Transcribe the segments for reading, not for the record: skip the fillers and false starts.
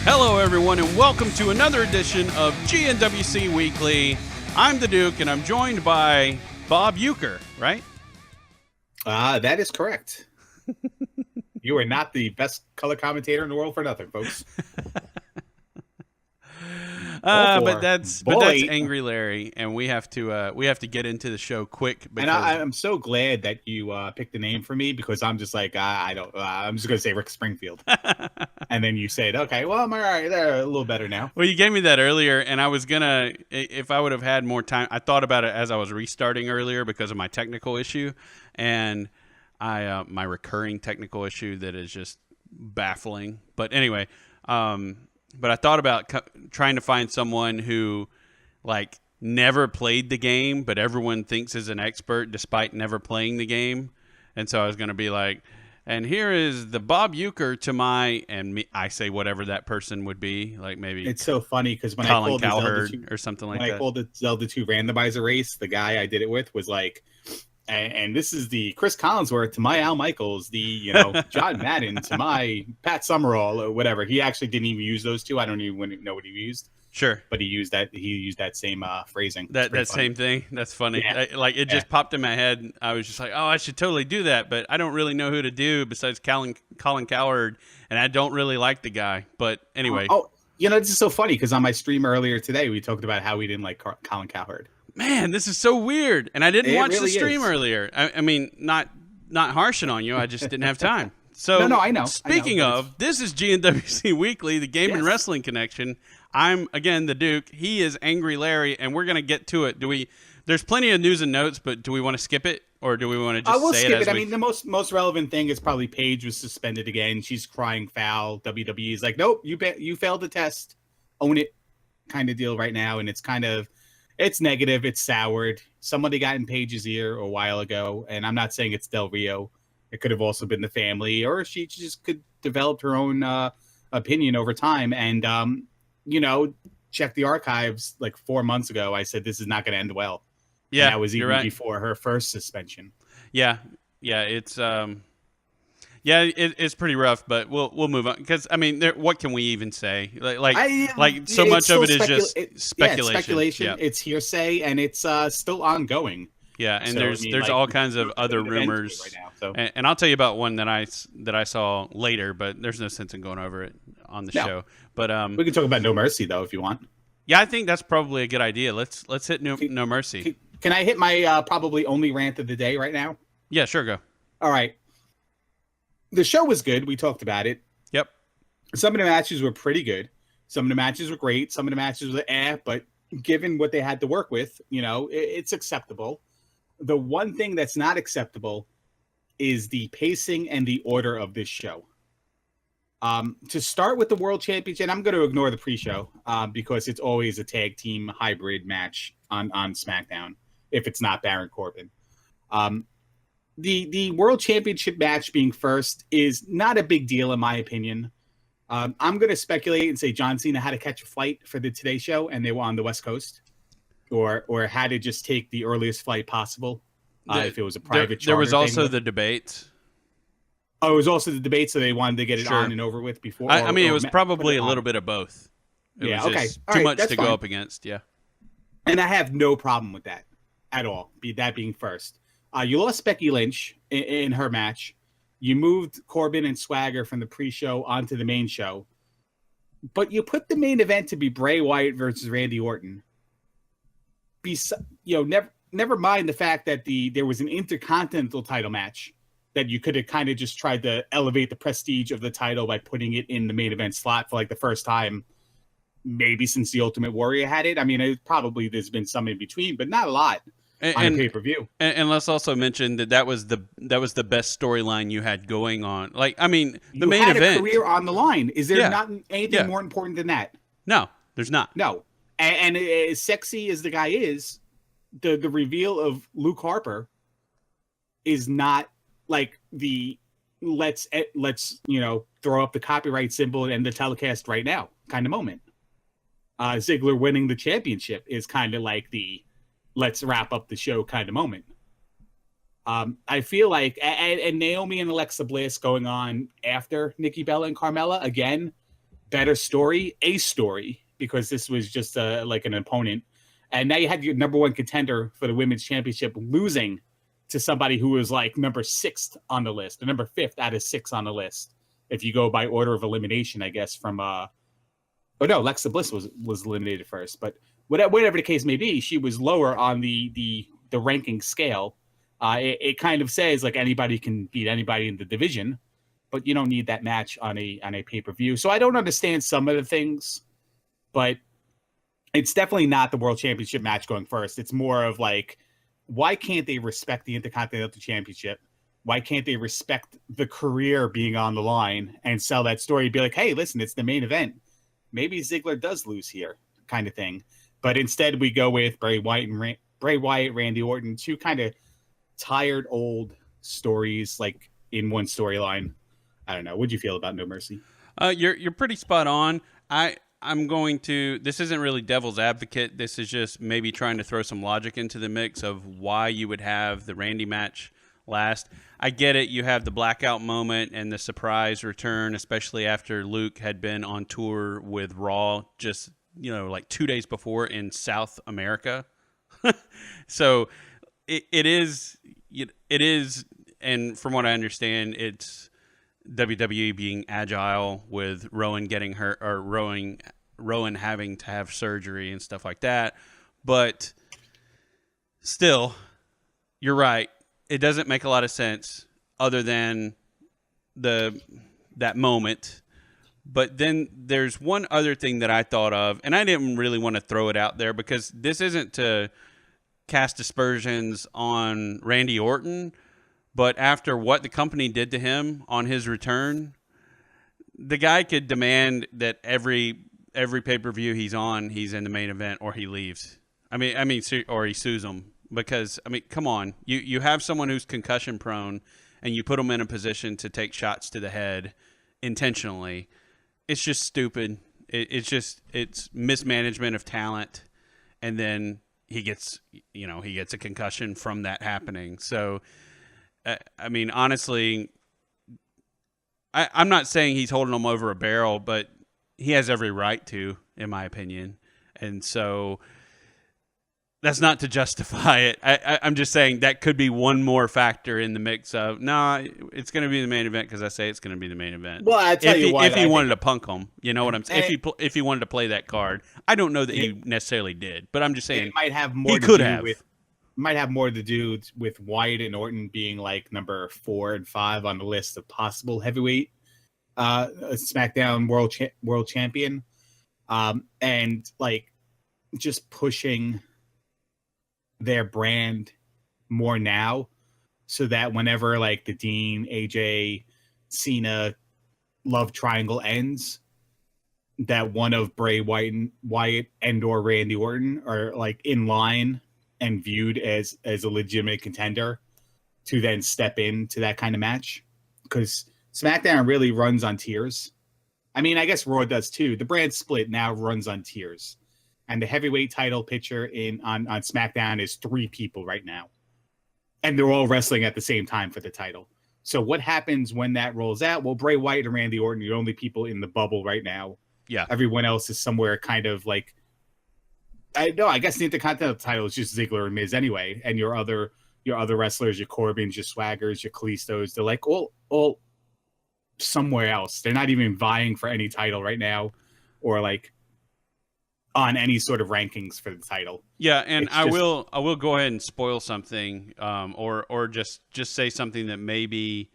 Hello, everyone, and welcome to another edition of GnWC Weekly. I'm the Duke, and I'm joined by Bob Euchre, right? That is correct. You are not the best color commentator in the world for nothing, folks. But that's Angry Larry, and we have to get into the show quick. And I'm so glad that you picked a name for me, because I'm just like I don't. I'm just gonna say Rick Springfield, and then you said, okay, well, I'm all right. They're a little better now. Well, you gave me that earlier, and I was gonna, if I would have had more time. I thought about it as I was restarting earlier because of my technical issue, and my recurring technical issue that is just baffling. But anyway, but I thought about trying to find someone who, like, never played the game, but everyone thinks is an expert despite never playing the game. And so I was going to be like, and here is the Bob Euchre to my, and me, I say whatever that person would be, like maybe it's so funny because when Colin I called Cowherd or something like that. When I called the Zelda 2 randomizer race, the guy I did it with was like, and this is the Chris Collinsworth to my Al Michaels, the John Madden to my Pat Summerall or whatever. He actually didn't even use those two. I don't even know what he used. Sure, but he used that same phrasing. That same thing. That's funny. Yeah. It just popped in my head. I was just like, oh, I should totally do that, but I don't really know who to do besides Colin Cowherd, and I don't really like the guy. But anyway, this is so funny because on my stream earlier today we talked about how we didn't like Colin Cowherd. Man, this is so weird. And I didn't watch the stream earlier. I mean, not harshing on you. I just didn't have time. So, no, I know. Speaking of, this is GnWC Weekly, the Game and Wrestling Connection. I'm, again, the Duke. He is Angry Larry, and we're going to get to it. There's plenty of news and notes, but do we want to skip it? Or do we want to just we'll say skip it? I mean, the most relevant thing is probably Paige was suspended again. She's crying foul. WWE's like, nope, you failed the test. Own it kind of deal right now, and it's negative. It's soured. Somebody got in Paige's ear a while ago, and I'm not saying it's Del Rio. It could have also been the family, or she just could develop her own opinion over time. And, check the archives like 4 months ago. I said, this is not going to end well. Yeah, and that was even before her first suspension. Yeah. It's it's pretty rough, but we'll move on because I mean, what can we even say? So much of it is just speculation. It's speculation. Yeah. It's hearsay, and it's still ongoing. Yeah, and there's all kinds of other rumors. Right now, so. and I'll tell you about one that I saw later, but there's no sense in going over it on the show. But we can talk about No Mercy though if you want. Yeah, I think that's probably a good idea. Let's hit No Mercy. Can I hit my probably only rant of the day right now? Yeah, sure, go. All right. The show was good. We talked about it. Yep. Some of the matches were pretty good. Some of the matches were great. Some of the matches were but given what they had to work with, it's acceptable. The one thing that's not acceptable is the pacing and the order of this show. To start with the World Championship, and I'm going to ignore the pre-show because it's always a tag team hybrid match on SmackDown if it's not Baron Corbin. The World Championship match being first is not a big deal in my opinion. I'm going to speculate and say John Cena had to catch a flight for the Today Show and they were on the West Coast, or had to just take the earliest flight possible if it was a private charter. There was also the debate. Oh, it was also the debate, so they wanted to get it on and over with before. It was probably a little bit of both. It was just too much to go up against, yeah. And I have no problem with that at all, that being first. You lost Becky Lynch in her match. You moved Corbin and Swagger from the pre-show onto the main show. But you put the main event to be Bray Wyatt versus Randy Orton. Never mind the fact that there was an Intercontinental title match that you could have kind of just tried to elevate the prestige of the title by putting it in the main event slot for like the first time, maybe since the Ultimate Warrior had it. I mean, probably there's been some in between, but not a lot. On pay-per-view. And let's also mention that was the best storyline you had going on. Like, I mean, the main event. You had a career on the line. Is there not anything more important than that? No, there's not. No. And as sexy as the guy is, the reveal of Luke Harper is not like the let's throw up the copyright symbol and end the telecast right now kind of moment. Ziggler winning the championship is kind of like the let's wrap up the show kind of moment. I feel like, and Naomi and Alexa Bliss going on after Nikki Bella and Carmella, again, better story, a story, because this was just like an opponent. And now you had your number one contender for the women's championship losing to somebody who was like number 6th on the list, or number 5th out of 6 on the list. If you go by order of elimination, I guess, from oh no, Alexa Bliss was eliminated first, but whatever the case may be, she was lower on the ranking scale. It kind of says like anybody can beat anybody in the division, but you don't need that match on a pay-per-view. So I don't understand some of the things, but it's definitely not the World Championship match going first. It's more of like, why can't they respect the Intercontinental Championship? Why can't they respect the career being on the line and sell that story? Be like, hey, listen, it's the main event. Maybe Ziggler does lose here, kind of thing. But instead, we go with Bray Wyatt, Randy Orton, 2 kind of tired old stories, like in one storyline. I don't know. What'd you feel about No Mercy? You're pretty spot on. I'm going to. This isn't really devil's advocate. This is just maybe trying to throw some logic into the mix of why you would have the Randy match last. I get it. You have the blackout moment and the surprise return, especially after Luke had been on tour with Raw just, like 2 days before in South America. So it is, and from what I understand, it's WWE being agile with Rowan getting hurt, or Rowan having to have surgery and stuff like that. But still, you're right. It doesn't make a lot of sense other than that moment. But then there's one other thing that I thought of, and I didn't really want to throw it out there because this isn't to cast aspersions on Randy Orton, but after what the company did to him on his return, the guy could demand that every pay-per-view he's on, he's in the main event, or he leaves. Or he sues them. Because, come on. You have someone who's concussion prone, and you put them in a position to take shots to the head intentionally. It's just stupid. It's mismanagement of talent, and then he gets a concussion from that happening. So, honestly, I'm not saying he's holding them over a barrel, but he has every right to, in my opinion. And so that's not to justify it. I'm just saying that could be one more factor in the mix of, it's going to be the main event because I say it's going to be the main event. Well, I tell you why. If he wanted to punk him, you know what I'm saying? If he wanted to play that card, I don't know that he necessarily did, but I'm just saying it might have more. Might have more to do with Wyatt and Orton being like number 4 and 5 on the list of possible heavyweight SmackDown world champion, and like just pushing their brand more now, so that whenever like the Dean, AJ, Cena love triangle ends, that one of Bray Wyatt and or Randy Orton are like in line and viewed as a legitimate contender to then step into that kind of match. Because SmackDown really runs on tiers. I guess Raw does too. The brand split now runs on tiers. And the heavyweight title picture on SmackDown is 3 people right now. And they're all wrestling at the same time for the title. So what happens when that rolls out? Well, Bray Wyatt and Randy Orton are the only people in the bubble right now. Yeah. Everyone else is somewhere kind of like, I guess the Intercontinental title is just Ziggler and Miz anyway. And your other wrestlers, your Corbins, your Swaggers, your Kalistos, they're like all somewhere else. They're not even vying for any title right now, or like on any sort of rankings for the title. Yeah, and I will go ahead and spoil something, or just say something that may be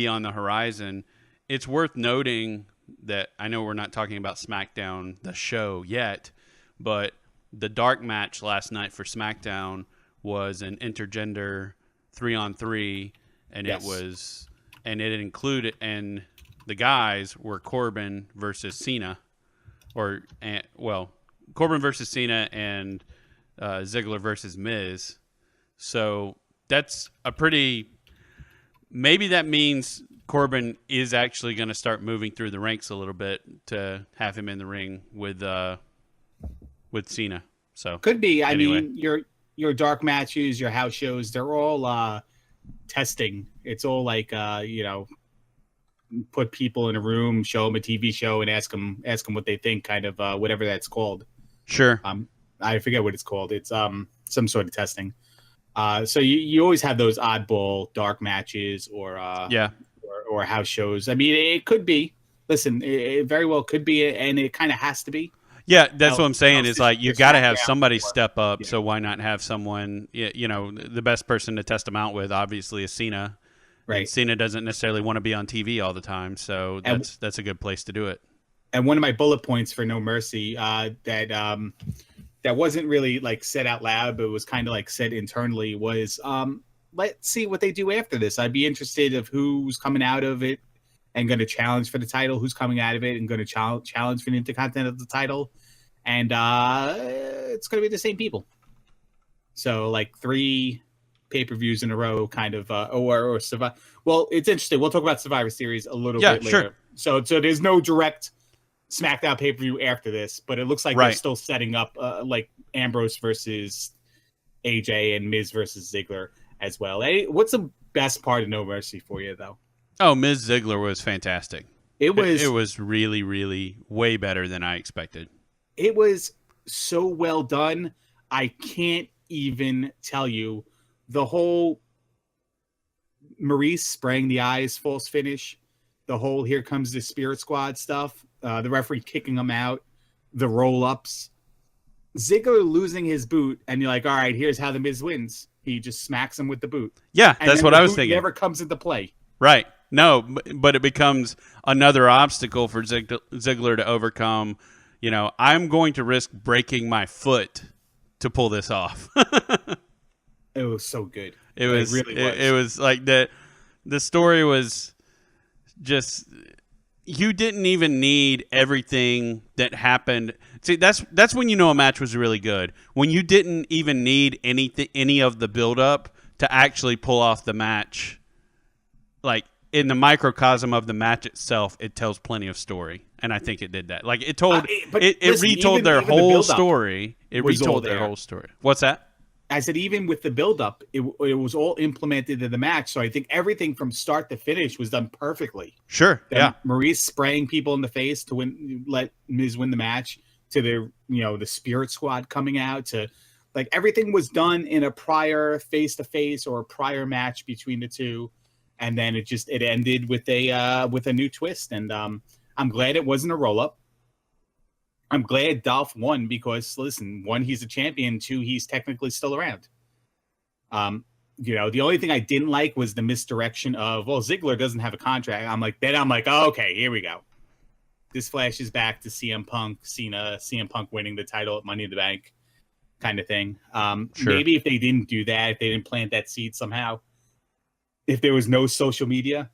on the horizon. It's worth noting that I know we're not talking about SmackDown the show yet, but the dark match last night for SmackDown was an intergender 3-on-3, and yes. it included, and the guys were Corbin versus Cena, Corbin versus Cena and Ziggler versus Miz. So that's maybe that means Corbin is actually going to start moving through the ranks a little bit to have him in the ring with Cena. So could be. Anyway. Your dark matches, your house shows, they're all testing. It's all like put people in a room, show them a TV show, and ask them what they think, kind of whatever that's called. Sure. I forget what it's called. It's some sort of testing. So you always have those oddball dark matches or house shows. I mean, it could be. Listen, it very well could be, and it kind of has to be. Yeah, that's what I'm saying. Is like you got to have somebody or, step up. Yeah. So why not have someone? You know, the best person to test them out with, obviously, is Cena. Right. And Cena doesn't necessarily want to be on TV all the time, so that's a good place to do it. And one of my bullet points for No Mercy that wasn't really like said out loud, but was kind of like said internally was let's see what they do after this. I'd be interested of who's coming out of it and going to challenge for the title, who's coming out of it and going to challenge for the Intercontinental title. And it's going to be the same people. So like 3 pay-per-views in a row, kind of, or Survivor. Well, it's interesting. We'll talk about Survivor Series a little bit later. Sure. So there's no direct SmackDown pay-per-view after this, but it looks like they're still setting up like Ambrose versus AJ and Miz versus Ziggler as well. Hey, what's the best part of No Mercy for you, though? Oh, Miz Ziggler was fantastic. It was really, really way better than I expected. It was so well done. I can't even tell you the whole Maurice spraying the eyes false finish, the whole here comes the Spirit Squad stuff, the referee kicking him out, the roll-ups, Ziggler losing his boot, and you're like, all right, here's how the Miz wins. He just smacks him with the boot. Yeah, that's what I was thinking. Never comes into play. Right. No, but it becomes another obstacle for Ziggler to overcome. You know, I'm going to risk breaking my foot to pull this off. It was so good. It really was. It was like the story was just, you didn't even need everything that happened. See, that's when you know a match was really good. When you didn't even need any of the build-up to actually pull off the match. Like, in the microcosm of the match itself, it tells plenty of story, and I think it did that. Like, it told, it retold their whole story. It retold their whole story. What's that? I said, even with the build-up, it was all implemented in the match. So I think everything from start to finish was done perfectly. Sure, yeah. Maurice spraying people in the face to let Miz win the match, to the Spirit Squad coming out, to like everything was done in a prior face-to-face or a prior match between the two, and then it ended with a new twist. And I'm glad it wasn't a roll-up. I'm glad Dolph won because, listen, 1, he's a champion. 2, he's technically still around. The only thing I didn't like was the misdirection of, well, Ziggler doesn't have a contract. I'm like, oh, okay, here we go. This flashes back to CM Punk, Cena, CM Punk winning the title at Money in the Bank kind of thing. Sure. Maybe if they didn't do that, if they didn't plant that seed somehow, if there was no social media,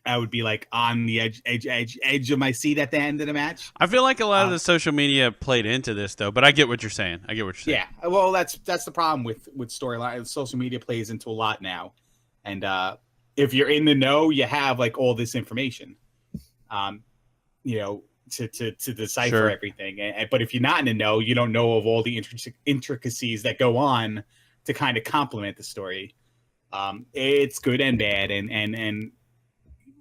I would be like on the edge of my seat at the end of the match. I feel like a lot of the social media played into this, though. But I get what you're saying. Yeah, well, that's the problem with storyline. Social media plays into a lot now, and if you're in the know, you have like all this information, to decipher everything. But if you're not in the know, you don't know of all the intricacies that go on to kind of complement the story. It's good and bad, and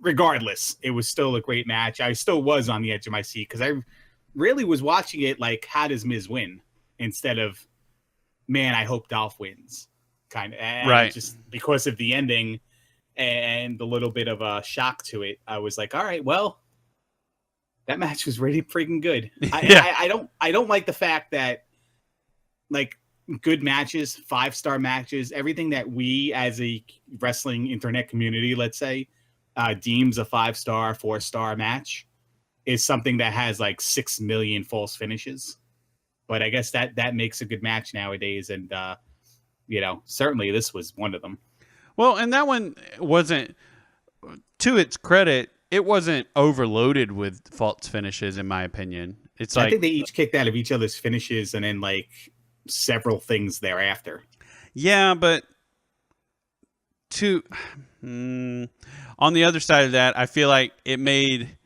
regardless, it was still a great match. I still was on the edge of my seat because I really was watching it like, how does Miz win? Instead of, man, I hope Dolph wins. Kind of. Right. Just because of the ending and the little bit of a shock to it, I was like, all right, well, that match was really freaking good. I don't like the fact that, like, good matches, 5-star matches, everything that we as a wrestling internet community, let's say, deems a 5-star, 4-star match is something that has like 6 million false finishes. But I guess that makes a good match nowadays. And, certainly this was one of them. Well, and that one wasn't, to its credit, it wasn't overloaded with false finishes, in my opinion. I think they each kicked out of each other's finishes and then like several things thereafter. Yeah, but on the other side of that, I feel like it made,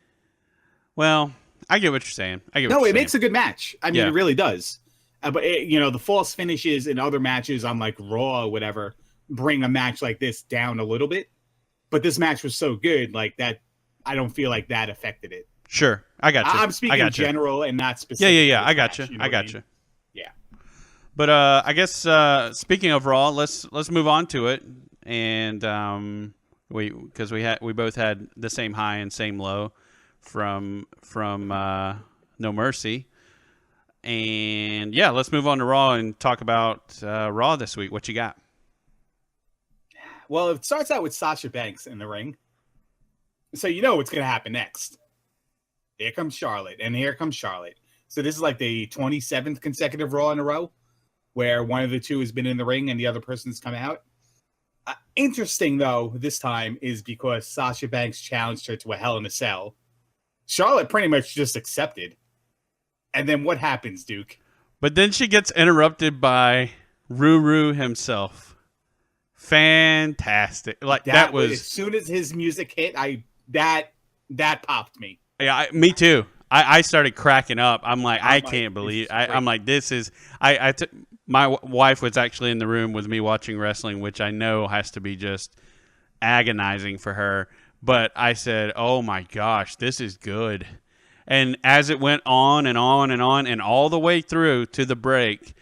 well, I get what you're saying. It makes a good match. I mean, It really does. But the false finishes in other matches on like Raw or whatever bring a match like this down a little bit. But this match was so good, like I don't feel like that affected it. Sure, I got you. I'm speaking in general and not Yeah, specific. yeah. I got you. I got you. Yeah. But I guess speaking of Raw, let's move on to it, and because we both had the same high and same low from No Mercy, and yeah, let's move on to Raw and talk about Raw this week. What you got? Well, it starts out with Sasha Banks in the ring, so you know what's going to happen next. Here comes Charlotte, and here comes Charlotte. So this is like the 27th consecutive Raw in a row where one of the two has been in the ring and the other person's come out. Interesting, though, this time is because Sasha Banks challenged her to a Hell in a Cell. Charlotte pretty much just accepted. And then what happens, Duke? But then she gets interrupted by Ruru himself. Fantastic. Like that was as soon as his music hit, that popped me. Yeah, me too. I started cracking up. I'm like, I can't believe. I'm like, this is. My wife was actually in the room with me watching wrestling, which I know has to be just agonizing for her. But I said, "Oh my gosh, this is good." And as it went on and on and on, and all the way through to the break,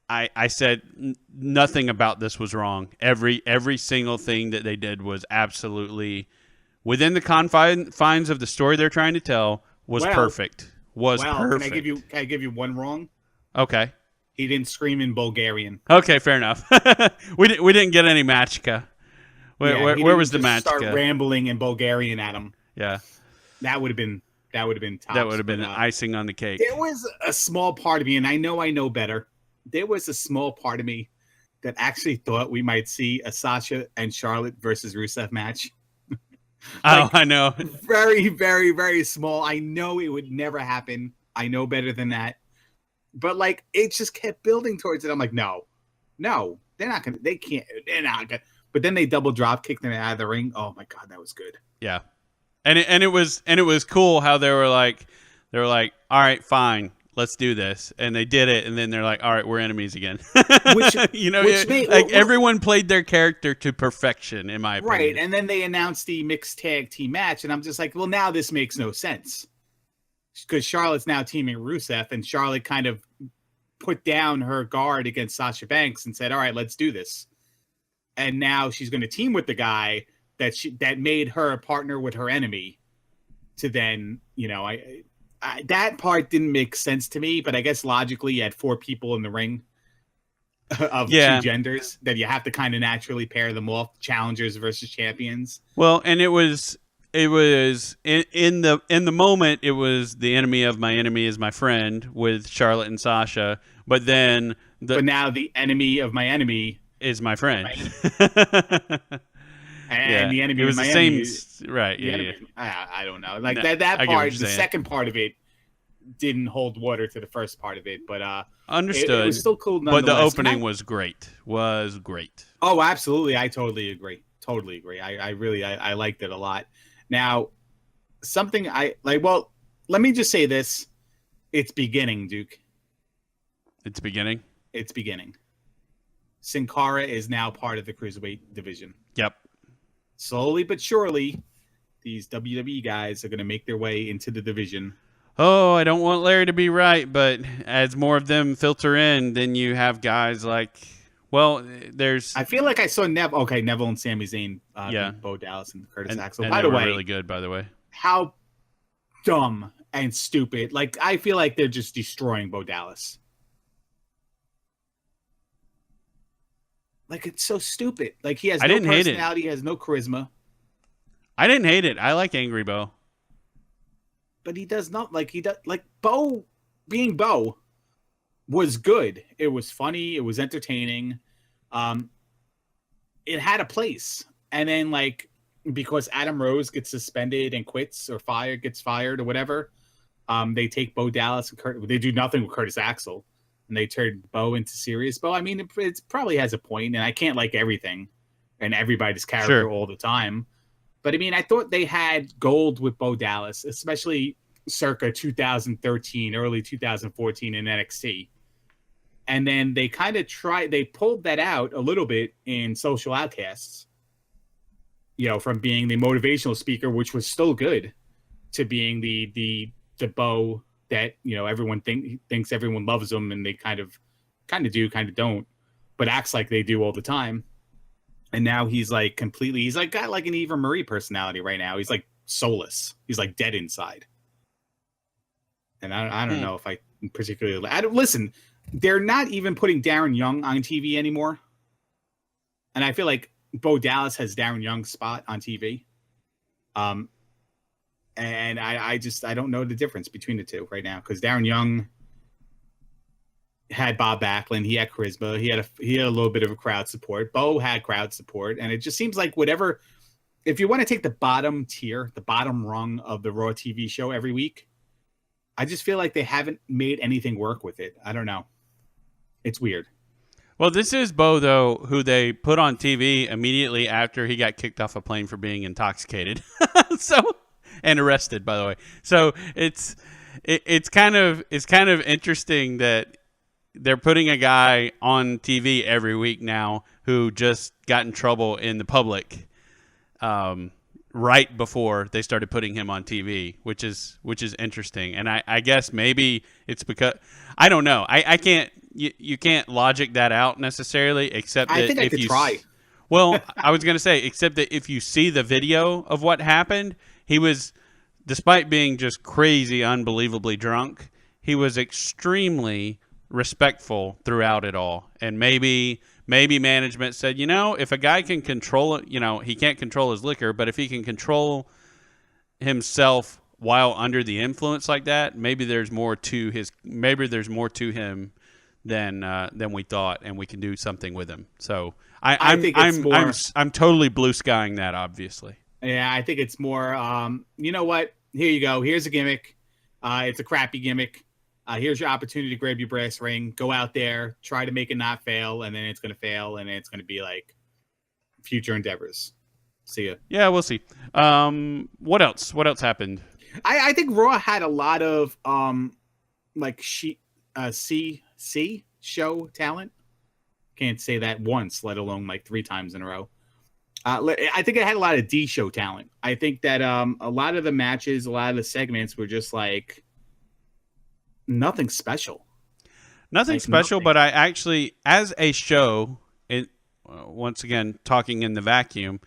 I said nothing about this was wrong. Every single thing that they did was absolutely within the confines of the story they're trying to tell. Was perfect. Perfect. Can I give you one wrong? Okay. He didn't scream in Bulgarian. Okay, fair enough. we didn't get any matchka. Where was the matchka? Start rambling in Bulgarian at him. Yeah. That would have been tops. That would have been icing on the cake. There was a small part of me, and I know better. There was a small part of me that actually thought we might see a Sasha and Charlotte versus Rusev match. I know. Very, very, very small. I know it would never happen. I know better than that. But like it just kept building towards it. I'm like, no, they're not gonna. They can't. They're not gonna. But then they double drop kicked them out of the ring. Oh my god, that was good. Yeah, and it was cool how they were like, all right, fine, let's do this, and they did it, and then they're like, all right, we're enemies again. Everyone played their character to perfection, in my opinion. Right, and then they announced the mixed tag team match, and I'm just like, well, now this makes no sense because Charlotte's now teaming Rusev, and Charlotte kind of put down her guard against Sasha Banks and said, all right, let's do this. And now she's going to team with the guy that made her a partner with her enemy. To then, that part didn't make sense to me. But I guess logically, you had 4 people in the ring of 2 genders that you have to kind of naturally pair them off, challengers versus champions. Well, and it was in the moment, it was the enemy of my enemy is my friend with Charlotte and Sasha. But then but now the enemy of my enemy is my friend. And the enemy it was of my the same enemy, right. I don't know. Like that part, the second part of it didn't hold water to the first part of it, but understood. It was still cool. But the opening was great. Oh, absolutely. I totally agree. I liked it a lot. Now, something I like. Well, let me just say this: it's beginning, Duke. It's beginning. Sin Cara is now part of the Cruiserweight division. Yep. Slowly but surely, these WWE guys are going to make their way into the division. Oh, I don't want Larry to be right, but as more of them filter in, then you have guys like, well, there's... I feel like I saw Neville and Sami Zayn beat Bo Dallas and Curtis Axel. By the way, really good, by the way. How dumb and stupid. Like, I feel like they're just destroying Bo Dallas. Like, it's so stupid. Like, he has no personality, he has no charisma. I didn't hate it. I like Angry Bo. But he does not, like, Bo, being Bo, was good. It was funny. It was entertaining. It had a place. And then, like, because Adam Rose gets suspended and quits or gets fired or whatever, they take Bo Dallas and they do nothing with Curtis Axel. And they turned Bo into serious Bo. I mean, it probably has a point, and I can't like everything and everybody's character all the time. But I mean, I thought they had gold with Bo Dallas, especially circa 2013, early 2014 in NXT. And then they kind of they pulled that out a little bit in Social Outcasts. from being the motivational speaker, which was still good, to being the Bo that everyone thinks everyone loves him, and they kind of do, kind of don't, but acts like they do all the time. And now he's like he's like got like an Eva Marie personality right now. He's like soulless. He's like dead inside. And I don't know if I particularly listen. They're not even putting Darren Young on TV anymore, and I feel like Bo Dallas has Darren Young's spot on TV. And I don't know the difference between the two right now, because Darren Young had Bob Backlund, he had charisma, he had a little bit of a crowd support. Bo had crowd support, and it just seems like whatever. If you want to take the bottom tier, the bottom rung of the Raw TV show every week, I just feel like they haven't made anything work with it. I don't know. It's weird. Well, this is Bo, though, who they put on TV immediately after he got kicked off a plane for being intoxicated. And arrested, by the way. So it's kind of interesting that they're putting a guy on TV every week now who just got in trouble in the public right before they started putting him on TV, which is interesting. And I guess maybe it's because I don't know. I can't you can't logic that out necessarily, except that I think I could try. Well, I was going to say, except that if you see the video of what happened, he was, despite being just crazy, unbelievably drunk, he was extremely respectful throughout it all. And maybe management said, if a guy can control it, he can't control his liquor, but if he can control himself while under the influence like that, maybe there's more to him than we thought, and we can do something with him. So I'm totally blue skying that, obviously. Yeah, I think it's more, you know what? Here you go. Here's a gimmick. It's a crappy gimmick. Here's your opportunity to grab your brass ring. Go out there, try to make it not fail, and then it's going to fail, and it's going to be like future endeavors. See ya. Yeah, we'll see. What else? What else happened? I think Raw had a lot of C show talent. Can't say that once, let alone like 3 times in a row. I think it had a lot of D show talent. I think that a lot of the matches, a lot of the segments were just like nothing special. Nothing special, but I actually, as a show, once again, talking in the vacuum,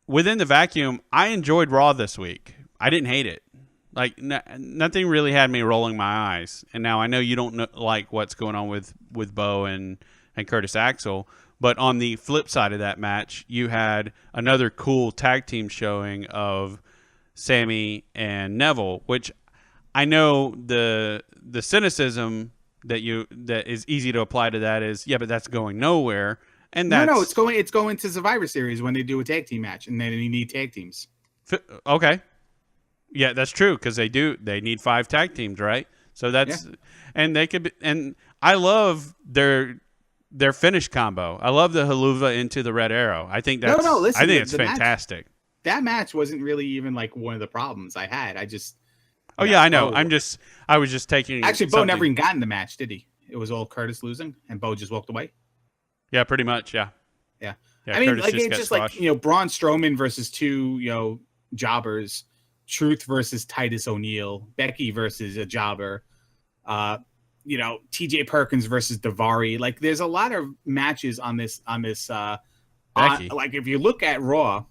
within the vacuum, I enjoyed Raw this week. I didn't hate it. Like, nothing really had me rolling my eyes. And now I know you don't like what's going on with Bo and Curtis Axel, but on the flip side of that match, you had another cool tag team showing of Sammy and Neville, which I know the cynicism that is easy to apply to that is, yeah, but that's going nowhere. And that's, no, it's going to Survivor Series when they do a tag team match, and then you need tag teams. Okay. Yeah, that's true, because they need 5 tag teams, right? So that's and they could be, and I love their finish combo. I love the haluva into the Red Arrow. I think that's I think it's fantastic. That match wasn't really even like one of the problems I had. I just I know. I was just taking actually Bo never even got in the match, did he? It was all Curtis losing, and Bo just walked away. Yeah, pretty much. Yeah. I mean, Curtis it's just squashed. Like Braun Strowman versus 2 jobbers. Truth versus Titus O'Neil, Becky versus a jobber, TJ Perkins versus Daivari. Like, there's a lot of matches on this. Like, if you look at Raw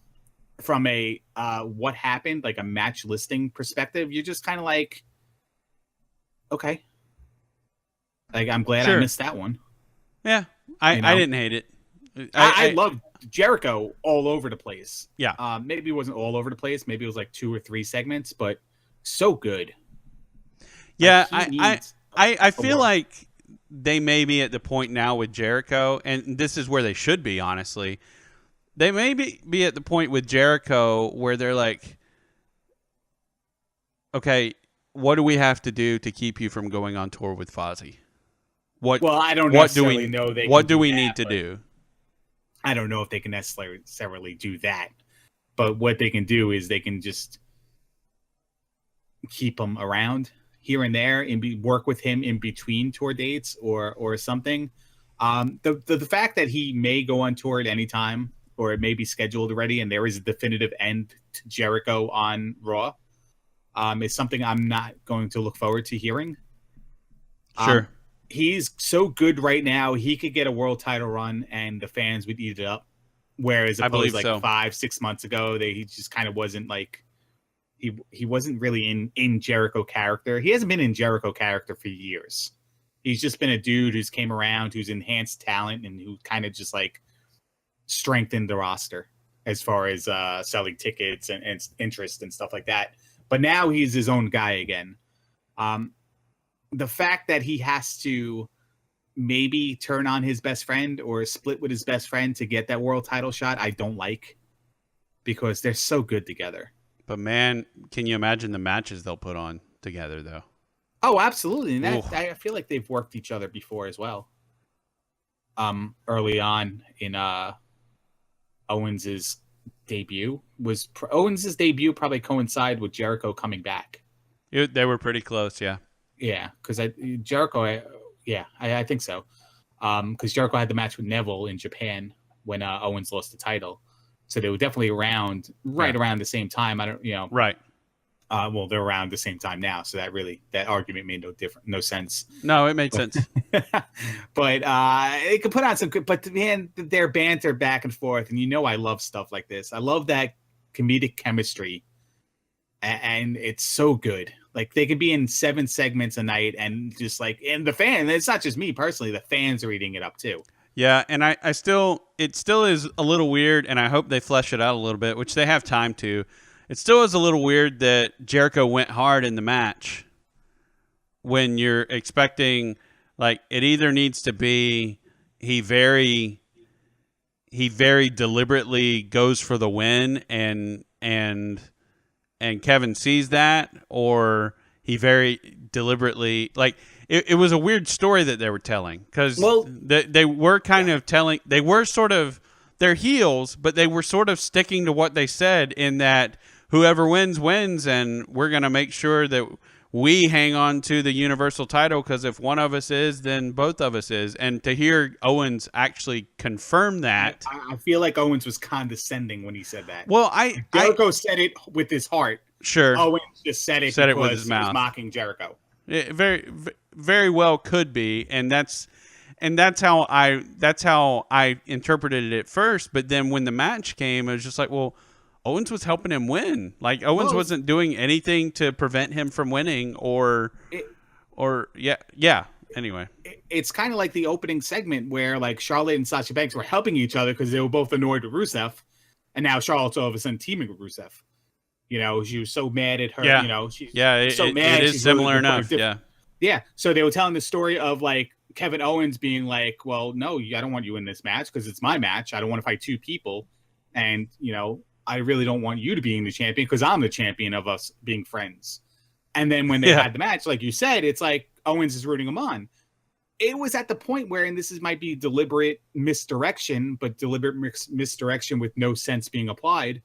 from a what happened, like a match listing perspective, you're just kind of like, okay, like I'm glad I missed that one. Yeah, I didn't hate it. I loved Jericho all over the place. Yeah. Maybe it wasn't all over the place. Maybe it was like 2 or 3 segments, but so good. Yeah, I feel like they may be at the point now with Jericho, and this is where they should be, honestly. They may be at the point with Jericho where they're like, okay, what do we have to do to keep you from going on tour with Fozzy? Well, I don't necessarily know. What do we need to do? I don't know if they can necessarily do that, but what they can do is they can just keep him around here and there and work with him in between tour dates or something. The fact that he may go on tour at any time, or it may be scheduled already, and there is a definitive end to Jericho on Raw, is something I'm not going to look forward to hearing. Sure. He's so good right now, he could get a world title run and the fans would eat it up. Whereas opposed like so. 5-6 months ago, he just kind of wasn't like he wasn't really in Jericho character. He hasn't been in Jericho character for years. He's just been a dude who's came around, who's enhanced talent, and who kind of just like strengthened the roster as far as selling tickets and interest and stuff like that. But now he's his own guy again. The fact that he has to maybe turn on his best friend or split with his best friend to get that world title shot, I don't like, because they're so good together. But man, can you imagine the matches they'll put on together though? Oh, absolutely. And that, I feel like they've worked each other before as well. Early on in Owens's debut Owens's debut probably coincided with Jericho coming back. They were pretty close, yeah. Yeah, because Jericho, I think so. Because Jericho had the match with Neville in Japan when Owens lost the title, so they were definitely around around the same time. Right. Well, they're around the same time now, so that argument made no sense. No, it made sense. But it could put on some good. But man, their banter back and forth, and I love stuff like this. I love that comedic chemistry, and it's so good. Like they could be in 7 segments a night, and just like, and the fan, it's not just me personally, the fans are eating it up too. Yeah, and it still is a little weird, and I hope they flesh it out a little bit, which they have time to. It still is a little weird that Jericho went hard in the match when you're expecting, like, it either needs to be he very deliberately goes for the win and Kevin sees that, or he very deliberately, like, it was a weird story that they were telling, because they were kind of telling, they were sort of, they're heels, but they were sort of sticking to what they said, in that whoever wins, and we're going to make sure that we hang on to the Universal title, because if one of us is, then both of us is. And to hear Owens actually confirm that, I feel like Owens was condescending when he said that. Well, Jericho said it with his heart. Sure. Owens just said it with his mouth. He was mocking Jericho. It very, very well could be, and that's how I interpreted it at first. But then when the match came, it was just like, well, Owens was helping him win. Like, Owens wasn't doing anything to prevent him from winning, Anyway, it's kind of like the opening segment where like Charlotte and Sasha Banks were helping each other because they were both annoyed with Rusev, and now Charlotte's all of a sudden teaming with Rusev. She was so mad at her. Yeah. She's so mad. It is similar enough. Yeah. Yeah. So they were telling the story of like Kevin Owens being like, well, no, I don't want you in this match because it's my match. I don't want to fight 2 people. And, I really don't want you to be the champion because I'm the champion of us being friends. And then when they had the match, like you said, it's like Owens is rooting him on. It was at the point where, and might be deliberate misdirection, but deliberate misdirection with no sense being applied.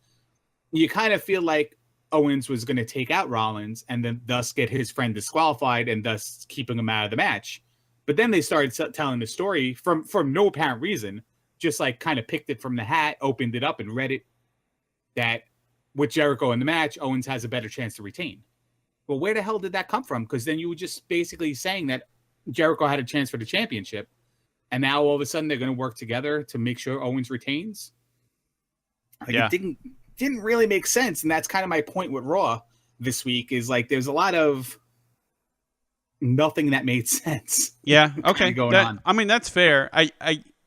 You kind of feel like Owens was going to take out Rollins and then thus get his friend disqualified and thus keeping him out of the match. But then they started telling the story from no apparent reason, just like kind of picked it from the hat, opened it up and read it, that with Jericho in the match, Owens has a better chance to retain. Well, where the hell did that come from? Because then you were just basically saying that Jericho had a chance for the championship, and now all of a sudden they're going to work together to make sure Owens retains. It didn't really make sense, and that's kind of my point with Raw this week. Is like there's a lot of nothing that made sense. Yeah. Okay. Going on. I mean, that's fair.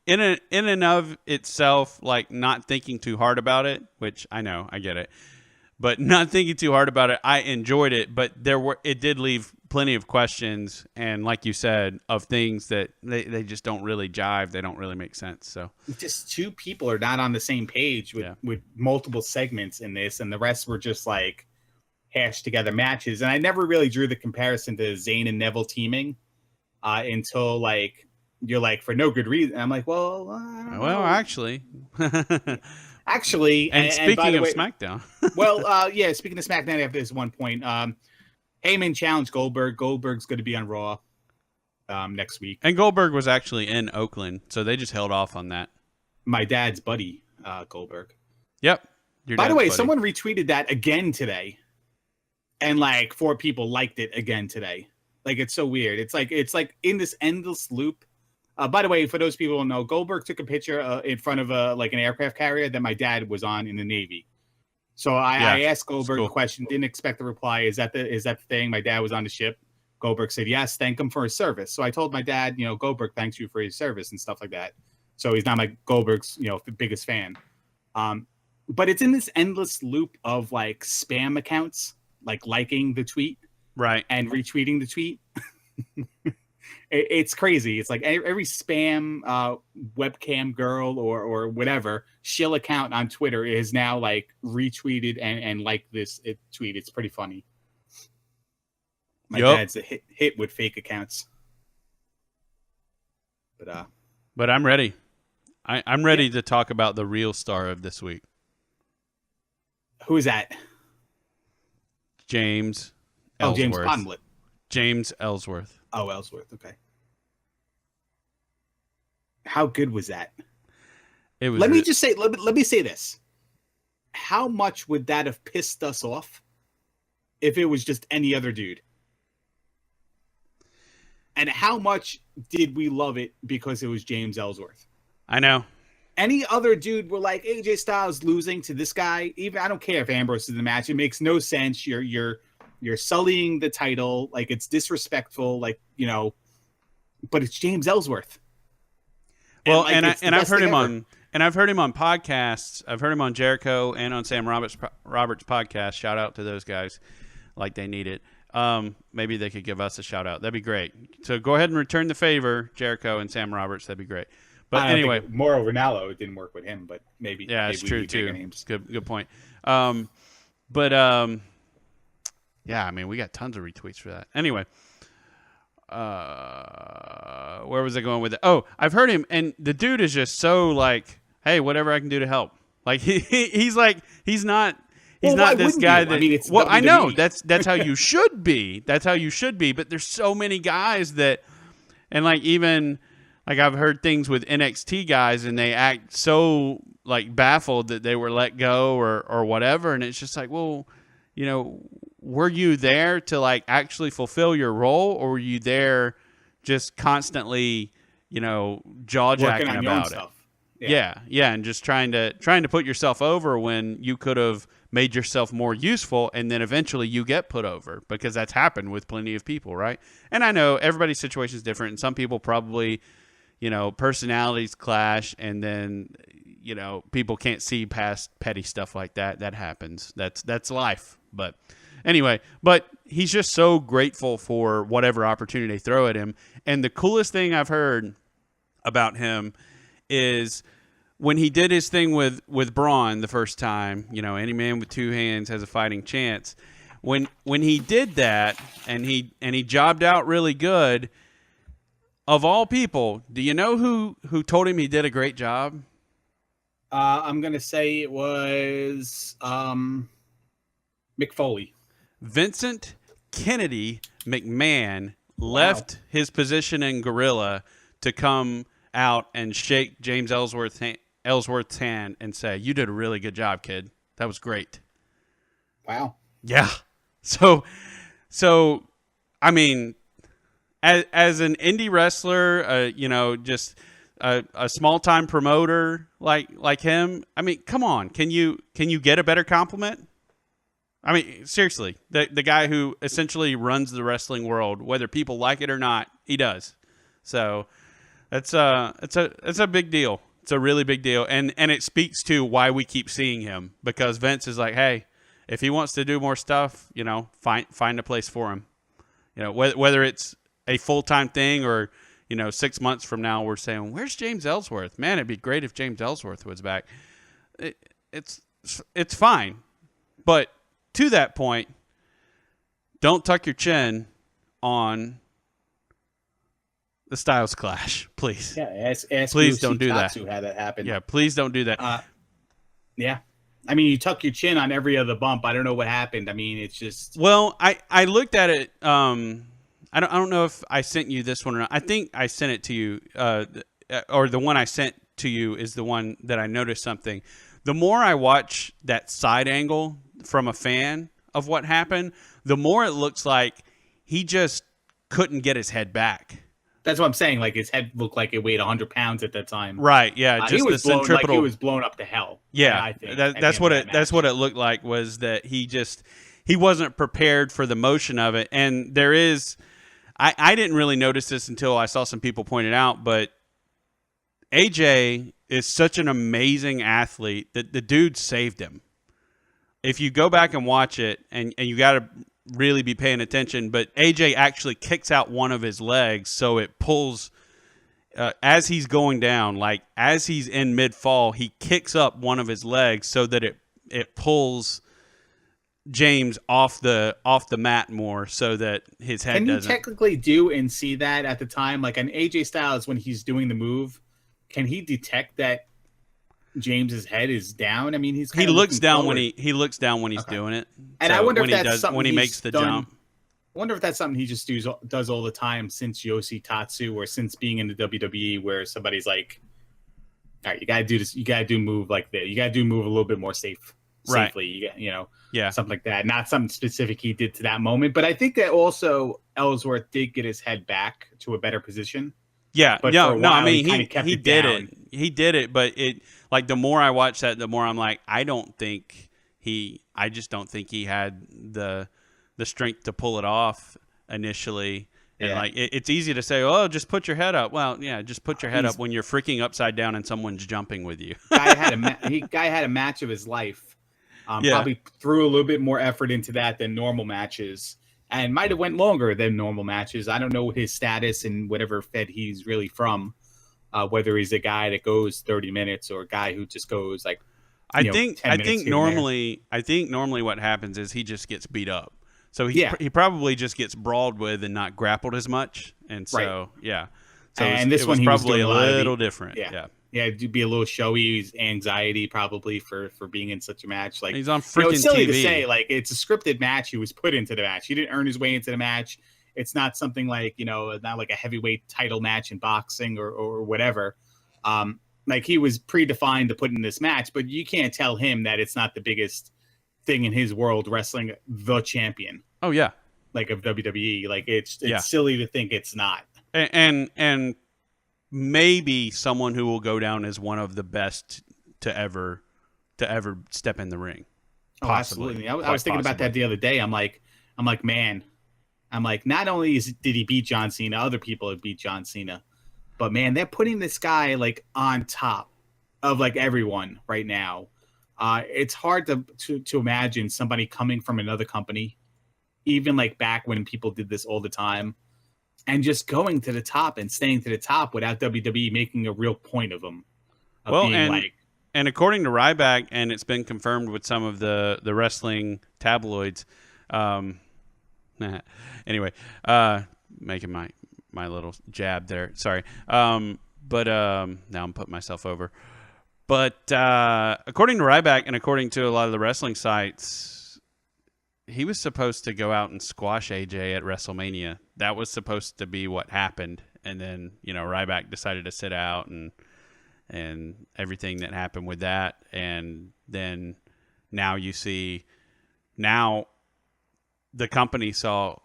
In and of itself, like not thinking too hard about it, which I know, I get it, but not thinking too hard about it, I enjoyed it. But it did leave plenty of questions, and like you said, of things that they just don't really jive. They don't really make sense. So just 2 people are not on the same page with multiple segments in this, and the rest were just like hashed together matches. And I never really drew the comparison to Zayn and Neville teaming until like. You're like, for no good reason. I'm like, well, I don't know. Actually. And speaking of SmackDown. Speaking of SmackDown, I have this one point. Heyman challenged Goldberg. Goldberg's going to be on Raw next week. And Goldberg was actually in Oakland, so they just held off on that. My dad's buddy Goldberg. Yep. By the way, someone retweeted that again today, and like 4 people liked it again today. Like, it's so weird. It's like in this endless loop. By the way, for those people who don't know, Goldberg took a picture in front of an aircraft carrier that my dad was on in the Navy. So I asked Goldberg a question, didn't expect a reply. Is that the thing? My dad was on the ship. Goldberg said, yes, thank him for his service. So I told my dad, Goldberg thanks you for his service and stuff like that. So he's not Goldberg's, biggest fan. But it's in this endless loop of like spam accounts, like liking the tweet, right, and retweeting the tweet. It's crazy. It's like every spam webcam girl or whatever shill account on Twitter is now like retweeted and liked this tweet. It's pretty funny. My dad's a hit with fake accounts. But I'm ready. I'm ready to talk about the real star of this week. Who is that? James Ellsworth. James Conlett. James Ellsworth. Oh, Ellsworth. Okay. How good was that? It was. Let me just say. Let me say this. How much would that have pissed us off if it was just any other dude? And how much did we love it because it was James Ellsworth? I know. Any other dude were like AJ Styles losing to this guy. Even I don't care if Ambrose is in the match. It makes no sense. You're sullying the title. Like, it's disrespectful. Like, but it's James Ellsworth. Well, and I've heard him on podcasts. I've heard him on Jericho and on Sam Roberts' podcast. Shout out to those guys, like they need it. Maybe they could give us a shout out. That'd be great. So go ahead and return the favor, Jericho and Sam Roberts. That'd be great. But anyway, Mauro Ranallo, it didn't work with him, but maybe. Yeah, it's true too. Good point. Yeah, I mean, we got tons of retweets for that. Anyway, where was I going with it? Oh, I've heard him, and the dude is just so like, hey, whatever I can do to help. Like he's not this guy that. I mean, it's I know that's how you should be. That's how you should be. But there's so many guys that, and like even. Like, I've heard things with NXT guys, and they act so, like, baffled that they were let go or whatever. And it's just like, well, were you there to, like, actually fulfill your role? Or were you there just constantly, jaw-jacking about it? Yeah, and just trying to put yourself over when you could have made yourself more useful, and then eventually you get put over, because that's happened with plenty of people, right? And I know everybody's situation is different, and some people probably – personalities clash, and then, people can't see past petty stuff like that. That happens. That's life. But anyway, he's just so grateful for whatever opportunity they throw at him. And the coolest thing I've heard about him is when he did his thing with Braun the first time, any man with 2 hands has a fighting chance. When he did that and he jobbed out really good, of all people, do you know who told him he did a great job? I'm going to say it was Mick Foley. Vincent Kennedy McMahon left his position in Gorilla to come out and shake James Ellsworth's hand and say, "You did a really good job, kid. That was great." Wow. Yeah. So I mean, as an indie wrestler, just a small time promoter like him. I mean, come on, can you get a better compliment? I mean, seriously, the guy who essentially runs the wrestling world, whether people like it or not, he does. So it's a big deal. It's a really big deal, and it speaks to why we keep seeing him, because Vince is like, hey, if he wants to do more stuff, find a place for him. Whether it's a full-time thing or, 6 months from now we're saying, where's James Ellsworth? Man, it'd be great if James Ellsworth was back. It's fine. But to that point, don't tuck your chin on the Styles Clash, please. Yeah, ask please don't do that. How that happened. Yeah, please don't do that. Yeah. I mean, you tuck your chin on every other bump. I don't know what happened. I mean, it's just... Well, I looked at it... I don't know if I sent you this one or not. I think I sent it to you, or the one I sent to you is the one that I noticed something. The more I watch that side angle from a fan of what happened, the more it looks like he just couldn't get his head back. That's what I'm saying. Like his head looked like it weighed 100 pounds at that time. Right. Yeah. He Just was the blown, centripetal. like he was blown up to hell. Yeah. I think That's what it looked like, was that he wasn't prepared for the motion of it. And there is, I didn't really notice this until I saw some people point it out, but AJ is such an amazing athlete that the dude saved him. If you go back and watch it, and you got to really be paying attention, but AJ actually kicks out one of his legs, so it pulls as he's going down, like as he's in mid-fall, he kicks up one of his legs so that it pulls James off the mat more, so that his head doesn't. Can you technically do and see that at the time? Like on AJ Styles, when he's doing the move, can he detect that James's head is down? I mean, he looks down when he looks down when he's doing it. And so I wonder when if that's something when he makes the jump. I wonder if that's something he just does all the time since Yoshi Tatsu, or since being in the WWE, where somebody's like, all right, you gotta do this, you gotta do move like that, you gotta do move a little bit more safely. Right. Something like that. Not something specific he did to that moment, but I think that also Ellsworth did get his head back to a better position. Yeah, but no, I mean he did it. He did it, but it, like, the more I watch that, the more I'm like, I just don't think he had the strength to pull it off initially. And like it's easy to say, oh, just put your head up. Well, yeah, just put your head up when you're freaking upside down and someone's jumping with you. Guy had a match of his life. Probably threw a little bit more effort into that than normal matches, and might have went longer than normal matches. I don't know his status and whatever fed he's really from, whether he's a guy that goes 30 minutes or a guy who just goes like. I think normally what happens is he just gets beat up. So he probably just gets brawled with and not grappled as much, and so So and this it one was he probably was a little different. It'd be a little showy, anxiety probably for being in such a match. Like, he's on freaking it's silly TV. to say, like, it's a scripted match. He was put into the match. He didn't earn his way into the match. It's not something like, not like a heavyweight title match in boxing or whatever. Like, he was predefined to put in this match, but you can't tell him that it's not the biggest thing in his world, wrestling the champion. Oh yeah, like of WWE. Like, it's silly to think it's not. And maybe someone who will go down as one of the best to ever step in the ring. Possibly. Oh, absolutely. I was thinking about that the other day. I'm like, man, not only did he beat John Cena, other people have beat John Cena, but man, they're putting this guy like on top of like everyone right now. It's hard to imagine somebody coming from another company, even like back when people did this all the time, and just going to the top and staying to the top without WWE making a real point of them. And according to Ryback, and it's been confirmed with some of the wrestling tabloids. Anyway, making my little jab there. Sorry. But now I'm putting myself over. But according to Ryback and according to a lot of the wrestling sites, he was supposed to go out and squash AJ at WrestleMania. That was supposed to be what happened. And then, Ryback decided to sit out and everything that happened with that. And then now you see, now the company saw,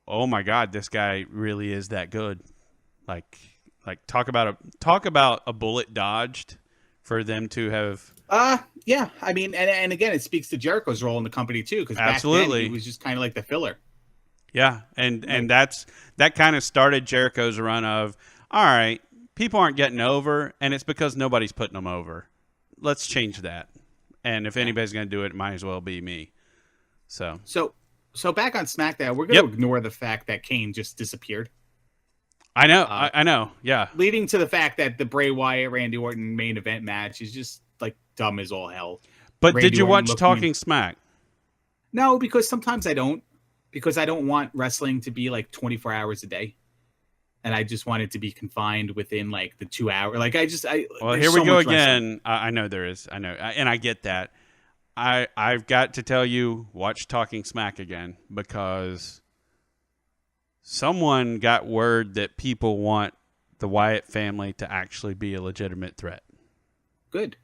oh my God, this guy really is that good. Like talk about a bullet dodged for them to have. Yeah. I mean, and again, it speaks to Jericho's role in the company too, because back then he was just kind of like the filler. Yeah, and that kind of started Jericho's run of, all right, people aren't getting over, and it's because nobody's putting them over. Let's change that. And if anybody's going to do it, it might as well be me. So back on SmackDown, we're going to ignore the fact that Kane just disappeared. I know, I know, yeah. Leading to the fact that the Bray Wyatt Randy Orton main event match is just like dumb as all hell. But Randy did you watch Talking Smack? No, because sometimes I don't. Because I don't want wrestling to be like 24 hours a day. And I just want it to be confined within like the 2 hour. Like well, here we go again. I know there is. I know. And I get that. I've got to tell you, watch Talking Smack again, because someone got word that people want the Wyatt family to actually be a legitimate threat. Good.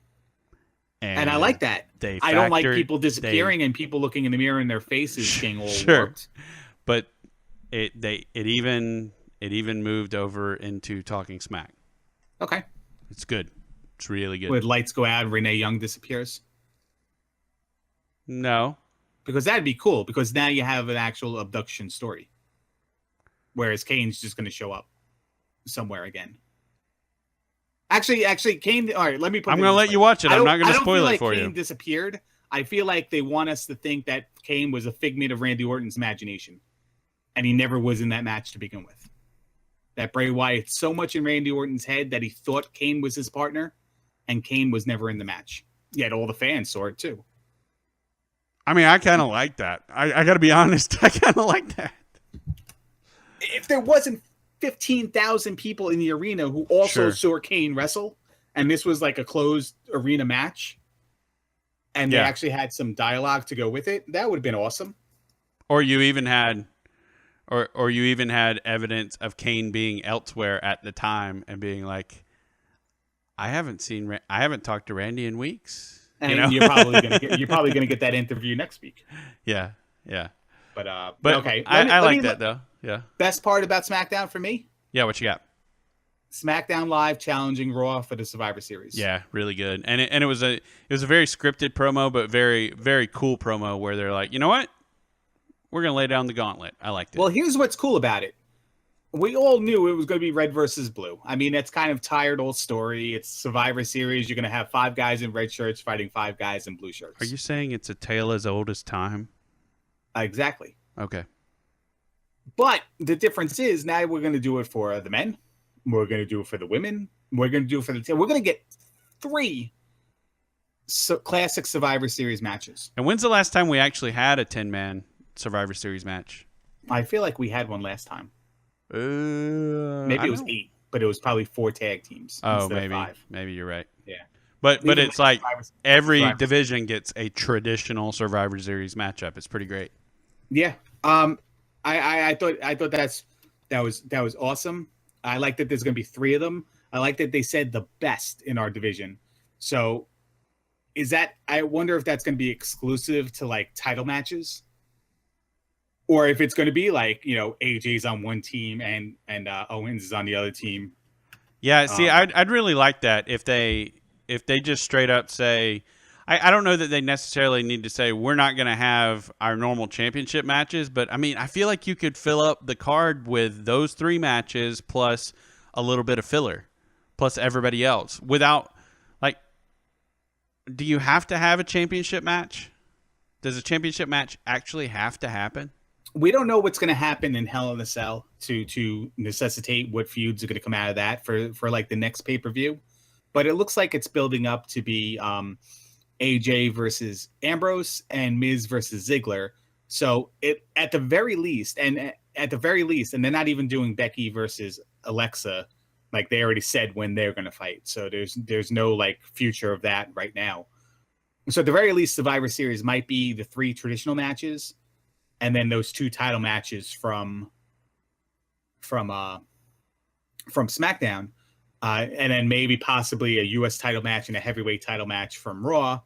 And I like that. I don't like people disappearing and people looking in the mirror and their faces getting all warped. But it even moved over into Talking Smack. Okay. It's good. It's really good. Would lights go out and Renee Young disappears? No. Because that'd be cool, because now you have an actual abduction story. Whereas Kane's just going to show up somewhere again. Actually, Kane. All right, let me put. I'm going to let you watch it. I'm not going to spoil it for you. Kane disappeared. I feel like they want us to think that Kane was a figment of Randy Orton's imagination, and he never was in that match to begin with. That Bray Wyatt's so much in Randy Orton's head that he thought Kane was his partner, and Kane was never in the match. Yet all the fans saw it too. I mean, I kind of like that. I got to be honest. I kind of like that. If there wasn't 15,000 people in the arena who also saw Kane wrestle, and this was like a closed arena match, and they actually had some dialogue to go with it, that would have been awesome. Or you even had, or you even had evidence of Kane being elsewhere at the time and being like, I haven't talked to Randy in weeks. And you're probably gonna get that interview next week. Yeah. But okay, I like that though. Yeah. Best part about SmackDown for me? Yeah, what you got? SmackDown Live challenging Raw for the Survivor Series. Yeah, really good. And it was a very scripted promo, but very, very cool promo where they're like, you know what? We're gonna lay down the gauntlet. I liked it. Well, here's what's cool about it. We all knew it was going to be red versus blue. I mean, it's kind of tired old story. It's Survivor Series. You're going to have 5 guys in red shirts fighting 5 guys in blue shirts. Are you saying it's a tale as old as time? Exactly. Okay. But the difference is now we're going to do it for the men. We're going to do it for the women. We're going to do it for the team. We're going to get 3 classic Survivor Series matches. And when's the last time we actually had a 10-man Survivor Series match? I feel like we had one last time. Maybe it was 8, but it was probably 4 tag teams. Oh, maybe. Of 5. Maybe you're right. Yeah. But it's like every division gets a traditional Survivor Series matchup. It's pretty great. Yeah. I thought that was awesome. I like that there's going to be 3 of them. I like that they said the best in our division. So I wonder if that's going to be exclusive to like title matches, or if it's going to be like, AJ's on one team and Owens is on the other team. Yeah. See, I'd really like that if they just straight up say, I don't know that they necessarily need to say we're not going to have our normal championship matches, but I mean, I feel like you could fill up the card with those 3 matches plus a little bit of filler, plus everybody else without like, do you have to have a championship match? Does a championship match actually have to happen? We don't know what's going to happen in Hell in a Cell to necessitate what feuds are going to come out of that for like the next pay-per-view. But it looks like it's building up to be AJ versus Ambrose and Miz versus Ziggler. So at the very least, and they're not even doing Becky versus Alexa. Like they already said when they're going to fight. So there's no like future of that right now. So at the very least, Survivor Series might be the 3 traditional matches, and then those 2 title matches from SmackDown, and then maybe possibly a U.S. title match and a heavyweight title match from Raw,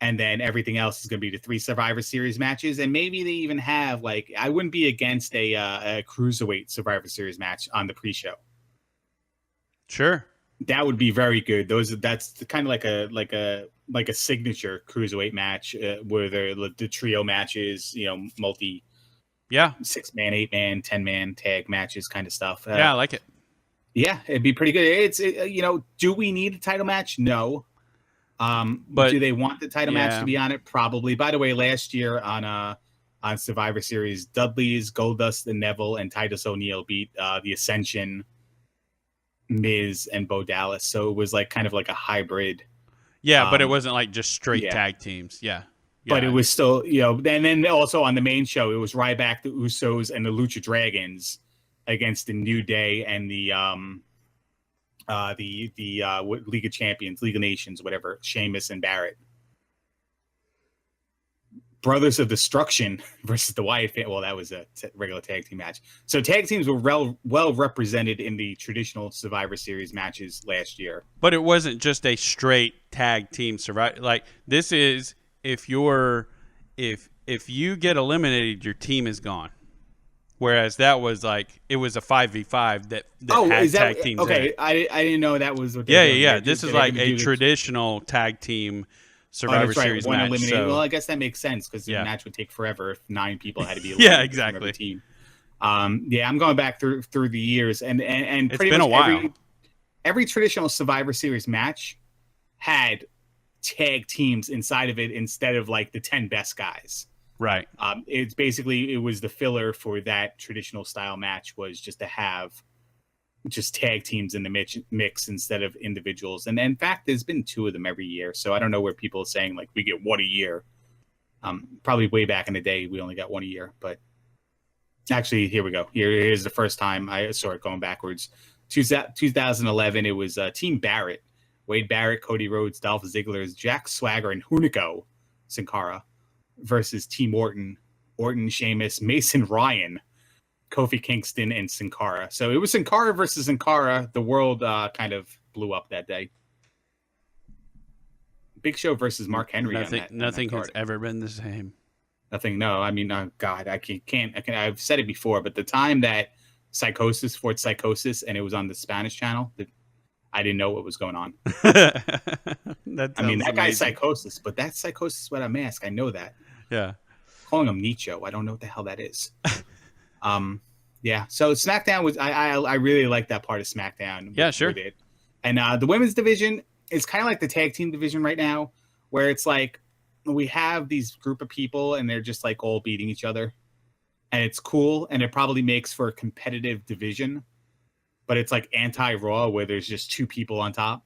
and then everything else is going to be the 3 Survivor Series matches, and maybe they even have like I wouldn't be against a cruiserweight Survivor Series match on the pre-show. Sure, that would be very good. That's kind of like a signature cruiserweight match where the trio matches, multi 6-man, 8-man, 10-man tag matches kind of stuff. Yeah, I like it. Yeah, it'd be pretty good. Do we need a title match? No. But do they want the title match to be on it? Probably. By the way, last year on Survivor Series, Dudley's, Goldust, and Neville, and Titus O'Neil beat the Ascension, Miz, and Bo Dallas. So it was like kind of like a hybrid. Yeah, but it wasn't like just straight tag teams. Yeah. But it was still, and then also on the main show, it was Ryback, the Usos, and the Lucha Dragons against the New Day and the League of Champions, League of Nations, whatever, Sheamus and Barrett. Brothers of Destruction versus the Wyatt family. Well, that was a regular tag team match. So tag teams were well represented in the traditional Survivor Series matches last year. But it wasn't just a straight tag team Survivor. Like this is if you get eliminated, your team is gone. Whereas that was like it was a 5v5 that had tag teams. Okay, in it. I didn't know that was what. Yeah. This is like a traditional tag team Survivor Series one match. Eliminated. So, well, I guess that makes sense because the match would take forever if 9 people had to be yeah, eliminated exactly. from every team. I'm going back through the years, and it's pretty been much a while. Every traditional Survivor Series match had tag teams inside of it instead of like the 10 best guys. Right. It was the filler for that traditional style match was just to have just tag teams in the mix instead of individuals. And in fact, there's been 2 of them every year. So I don't know where people are saying like we get 1 a year. Probably way back in the day, we only got 1 a year. But actually, here we go. Here's the first time I saw it going backwards. 2011, it was Team Barrett. Wade Barrett, Cody Rhodes, Dolph Ziggler, Jack Swagger, and Hunico Sin Cara versus Team Orton, Sheamus, Mason Ryan, Kofi Kingston, and Sin Cara. So it was Sin Cara versus Sin Cara. The world kind of blew up that day. Big Show versus Mark Henry. Nothing has ever been the same. Nothing. No, I mean, God, I can't. I've said it before, but the time that Psychosis fought Psychosis and it was on the Spanish channel, I didn't know what was going on. That guy's Psychosis, but that's Psychosis without a mask. I know that. Yeah. Calling him Nicho. I don't know what the hell that is. Yeah. So SmackDown was I really like that part of SmackDown. Yeah, sure. And the women's division is kind of like the tag team division right now, where it's like we have these group of people and they're just like all beating each other. And it's cool, and it probably makes for a competitive division. But it's like anti-Raw where there's just 2 people on top.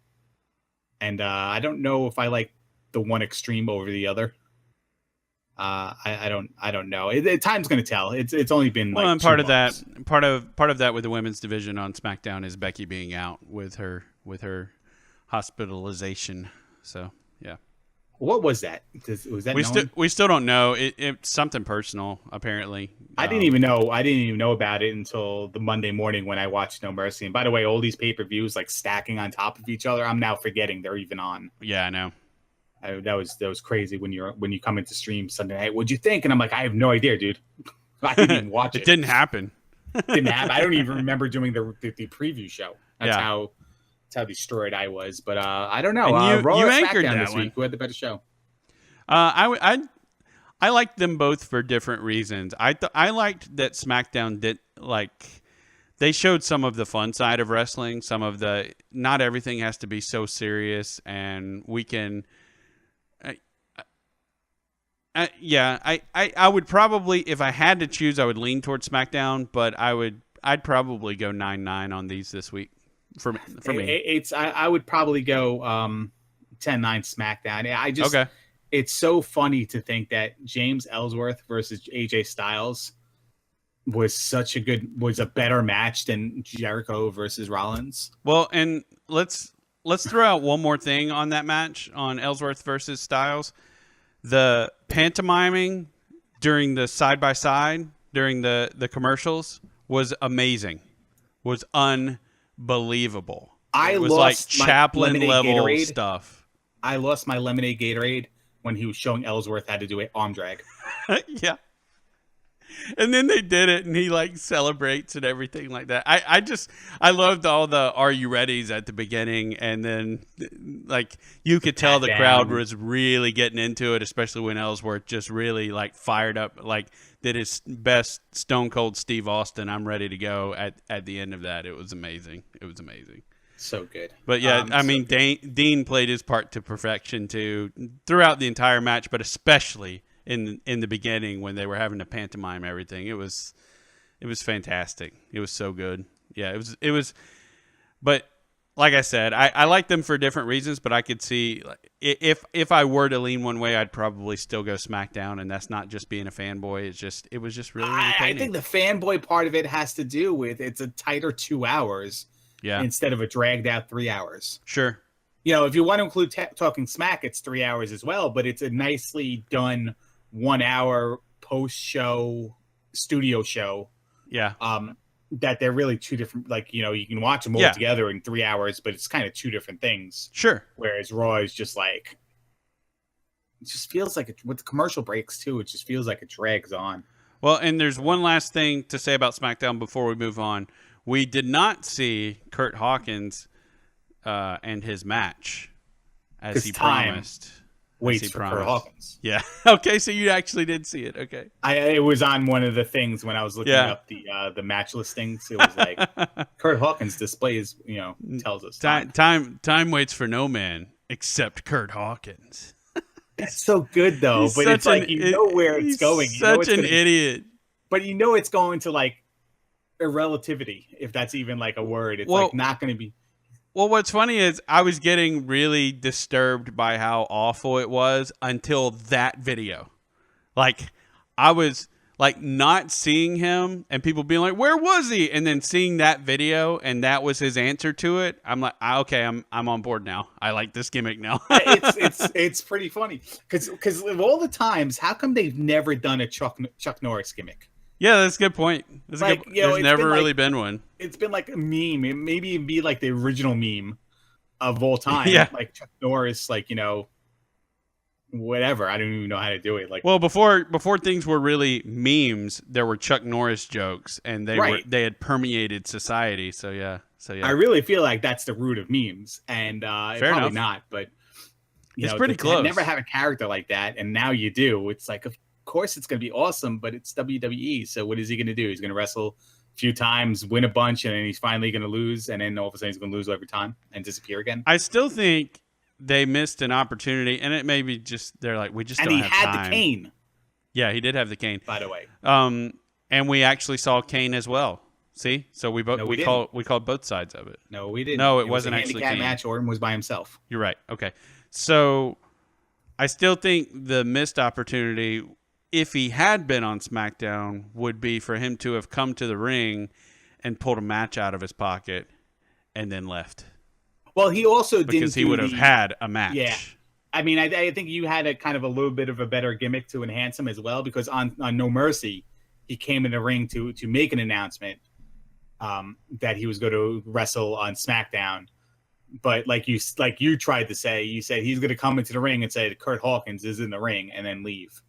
And I don't know if I like the one extreme over the other. I don't know. Time's going to tell. It's only been like and part of that with the women's division on SmackDown is Becky being out with her hospitalization. So, yeah. What was that? Was that we still don't know. It's something personal, apparently. I didn't even know about it until the Monday morning when I watched No Mercy. And by the way, all these pay-per-views like stacking on top of each other, I'm now forgetting they're even on. Yeah, I know. That was crazy when you come into stream Sunday night. What'd you think? And I'm like, I have no idea, dude. I didn't even watch it. It didn't happen. Didn't happen. I don't even remember doing the preview show. That's how destroyed I was. But I don't know. You anchored SmackDown that this one. week. Who had the better show? I liked them both for different reasons. I liked that SmackDown did they showed some of the fun side of wrestling. Some of the not everything has to be so serious, and we can. I would probably, if I had to choose, I would lean towards SmackDown, but I'd probably go 9-9 on these this week for me. I would probably go 10-9 SmackDown. It's so funny to think that James Ellsworth versus AJ Styles was a better match than Jericho versus Rollins. Well, and let's throw out one more thing on that match on Ellsworth versus Styles. The pantomiming during the side-by-side, during the commercials, was amazing. Was unbelievable. It was like Chaplin-level stuff. I lost my lemonade Gatorade when he was showing Ellsworth how to do an arm drag. Yeah. And then they did it, and he celebrates and everything like that. I loved all the "Are you readies" at the beginning, and then you could tell the crowd was really getting into it, especially when Ellsworth just really fired up, did his best Stone Cold Steve Austin. I'm ready to go at the end of that. It was amazing. So good. But yeah, Dean played his part to perfection too throughout the entire match, but especially in the beginning when they were having to pantomime everything. It was fantastic. It was so good. Yeah, it was but like I said, I like them for different reasons, but I could see if I were to lean one way, I'd probably still go SmackDown, and that's not just being a fanboy. It was just really entertaining. I think the fanboy part of it has to do with it's a tighter 2 hours instead of a dragged out 3 hours. Sure. If you want to include Talking Smack, it's 3 hours as well, but it's a nicely done 1 hour post show studio show. Yeah. That they're really two different, like, you know, you can watch them all together in 3 hours, but it's kind of two different things. Sure. Whereas Raw is just like, it just feels like it, with the commercial breaks too, it just feels like it drags on. Well, and there's one last thing to say about SmackDown before we move on. We did not see Kurt Hawkins and his match as he promised. Waits for Kurt Hawkins. Yeah. Okay, so you actually did see it. Okay. It was on one of the things when I was looking up the match listings. It was like Kurt Hawkins displays, you know, tells us time waits for no man except Kurt Hawkins. That's so good though, but it's like you know where it's going. You such an idiot. But you know it's going to like irrelativity, if that's even like a word. It's like not going to be. Well, what's funny is I was getting really disturbed by how awful it was until that video. Like, I was like not seeing him and people being like, "Where was he?" And then seeing that video and that was his answer to it. I'm like, okay, I'm on board now. I like this gimmick now. it's pretty funny because of all the times, how come they've never done a Chuck Norris gimmick? Yeah, that's a good point. There's never really been one. It's been like a meme. It maybe it'd be like the original meme of all time. Yeah. Like Chuck Norris, like, you know, whatever. I don't even know how to do it. Like, well, before things were really memes, there were Chuck Norris jokes, and they had permeated society. So yeah. I really feel like that's the root of memes, and probably not, but it's pretty close. Never have a character like that, and now you do. It's like, of course, it's going to be awesome, but it's WWE. So what is he going to do? He's going to wrestle a few times, win a bunch, and then he's finally going to lose, and then all of a sudden he's going to lose every time and disappear again. I still think they missed an opportunity, and it may be just they're like, we just don't have time. And he had the cane. Yeah, he did have the cane, by the way. And we actually saw Kane as well. See, so we called both sides of it. No, we didn't. No, it wasn't actually Kane. Match. Orton was by himself. You're right. Okay, so I still think the missed opportunity, if he had been on SmackDown, would be for him to have come to the ring and pulled a match out of his pocket and then left. Well, he also didn't, because he would have had a match. Yeah, I mean, I think you had a kind of a little bit of a better gimmick to enhance him as well, because on No Mercy, he came in the ring to make an announcement that he was going to wrestle on SmackDown. But like you tried to say, you said he's going to come into the ring and say Kurt Hawkins is in the ring and then leave.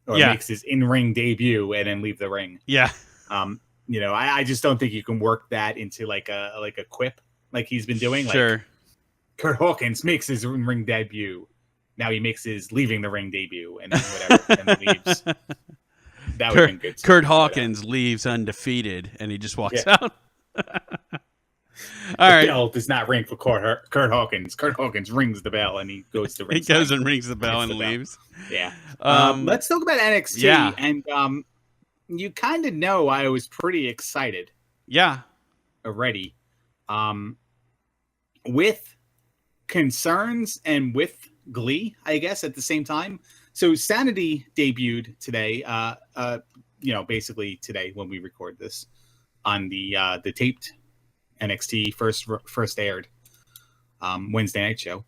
Or makes his in-ring debut and then leave the ring. Yeah. You know, I just don't think you can work that into like a quip like he's been doing. Sure. Like, Kurt Hawkins makes his in-ring debut. Now he makes his leaving the ring debut and then whatever and then leaves. That would have been good. Kurt Hawkins leaves undefeated and he just walks out. All right. The bell does not ring for Kurt Hawkins. Kurt Hawkins rings the bell and he goes to ring. He goes and rings the bell and leaves. Yeah. Let's talk about NXT. Yeah. And you kind of know I was pretty excited. Yeah. Already. With concerns and with glee, I guess, at the same time. So Sanity debuted today. You know, basically today when we record this on the taped NXT first aired Wednesday night show.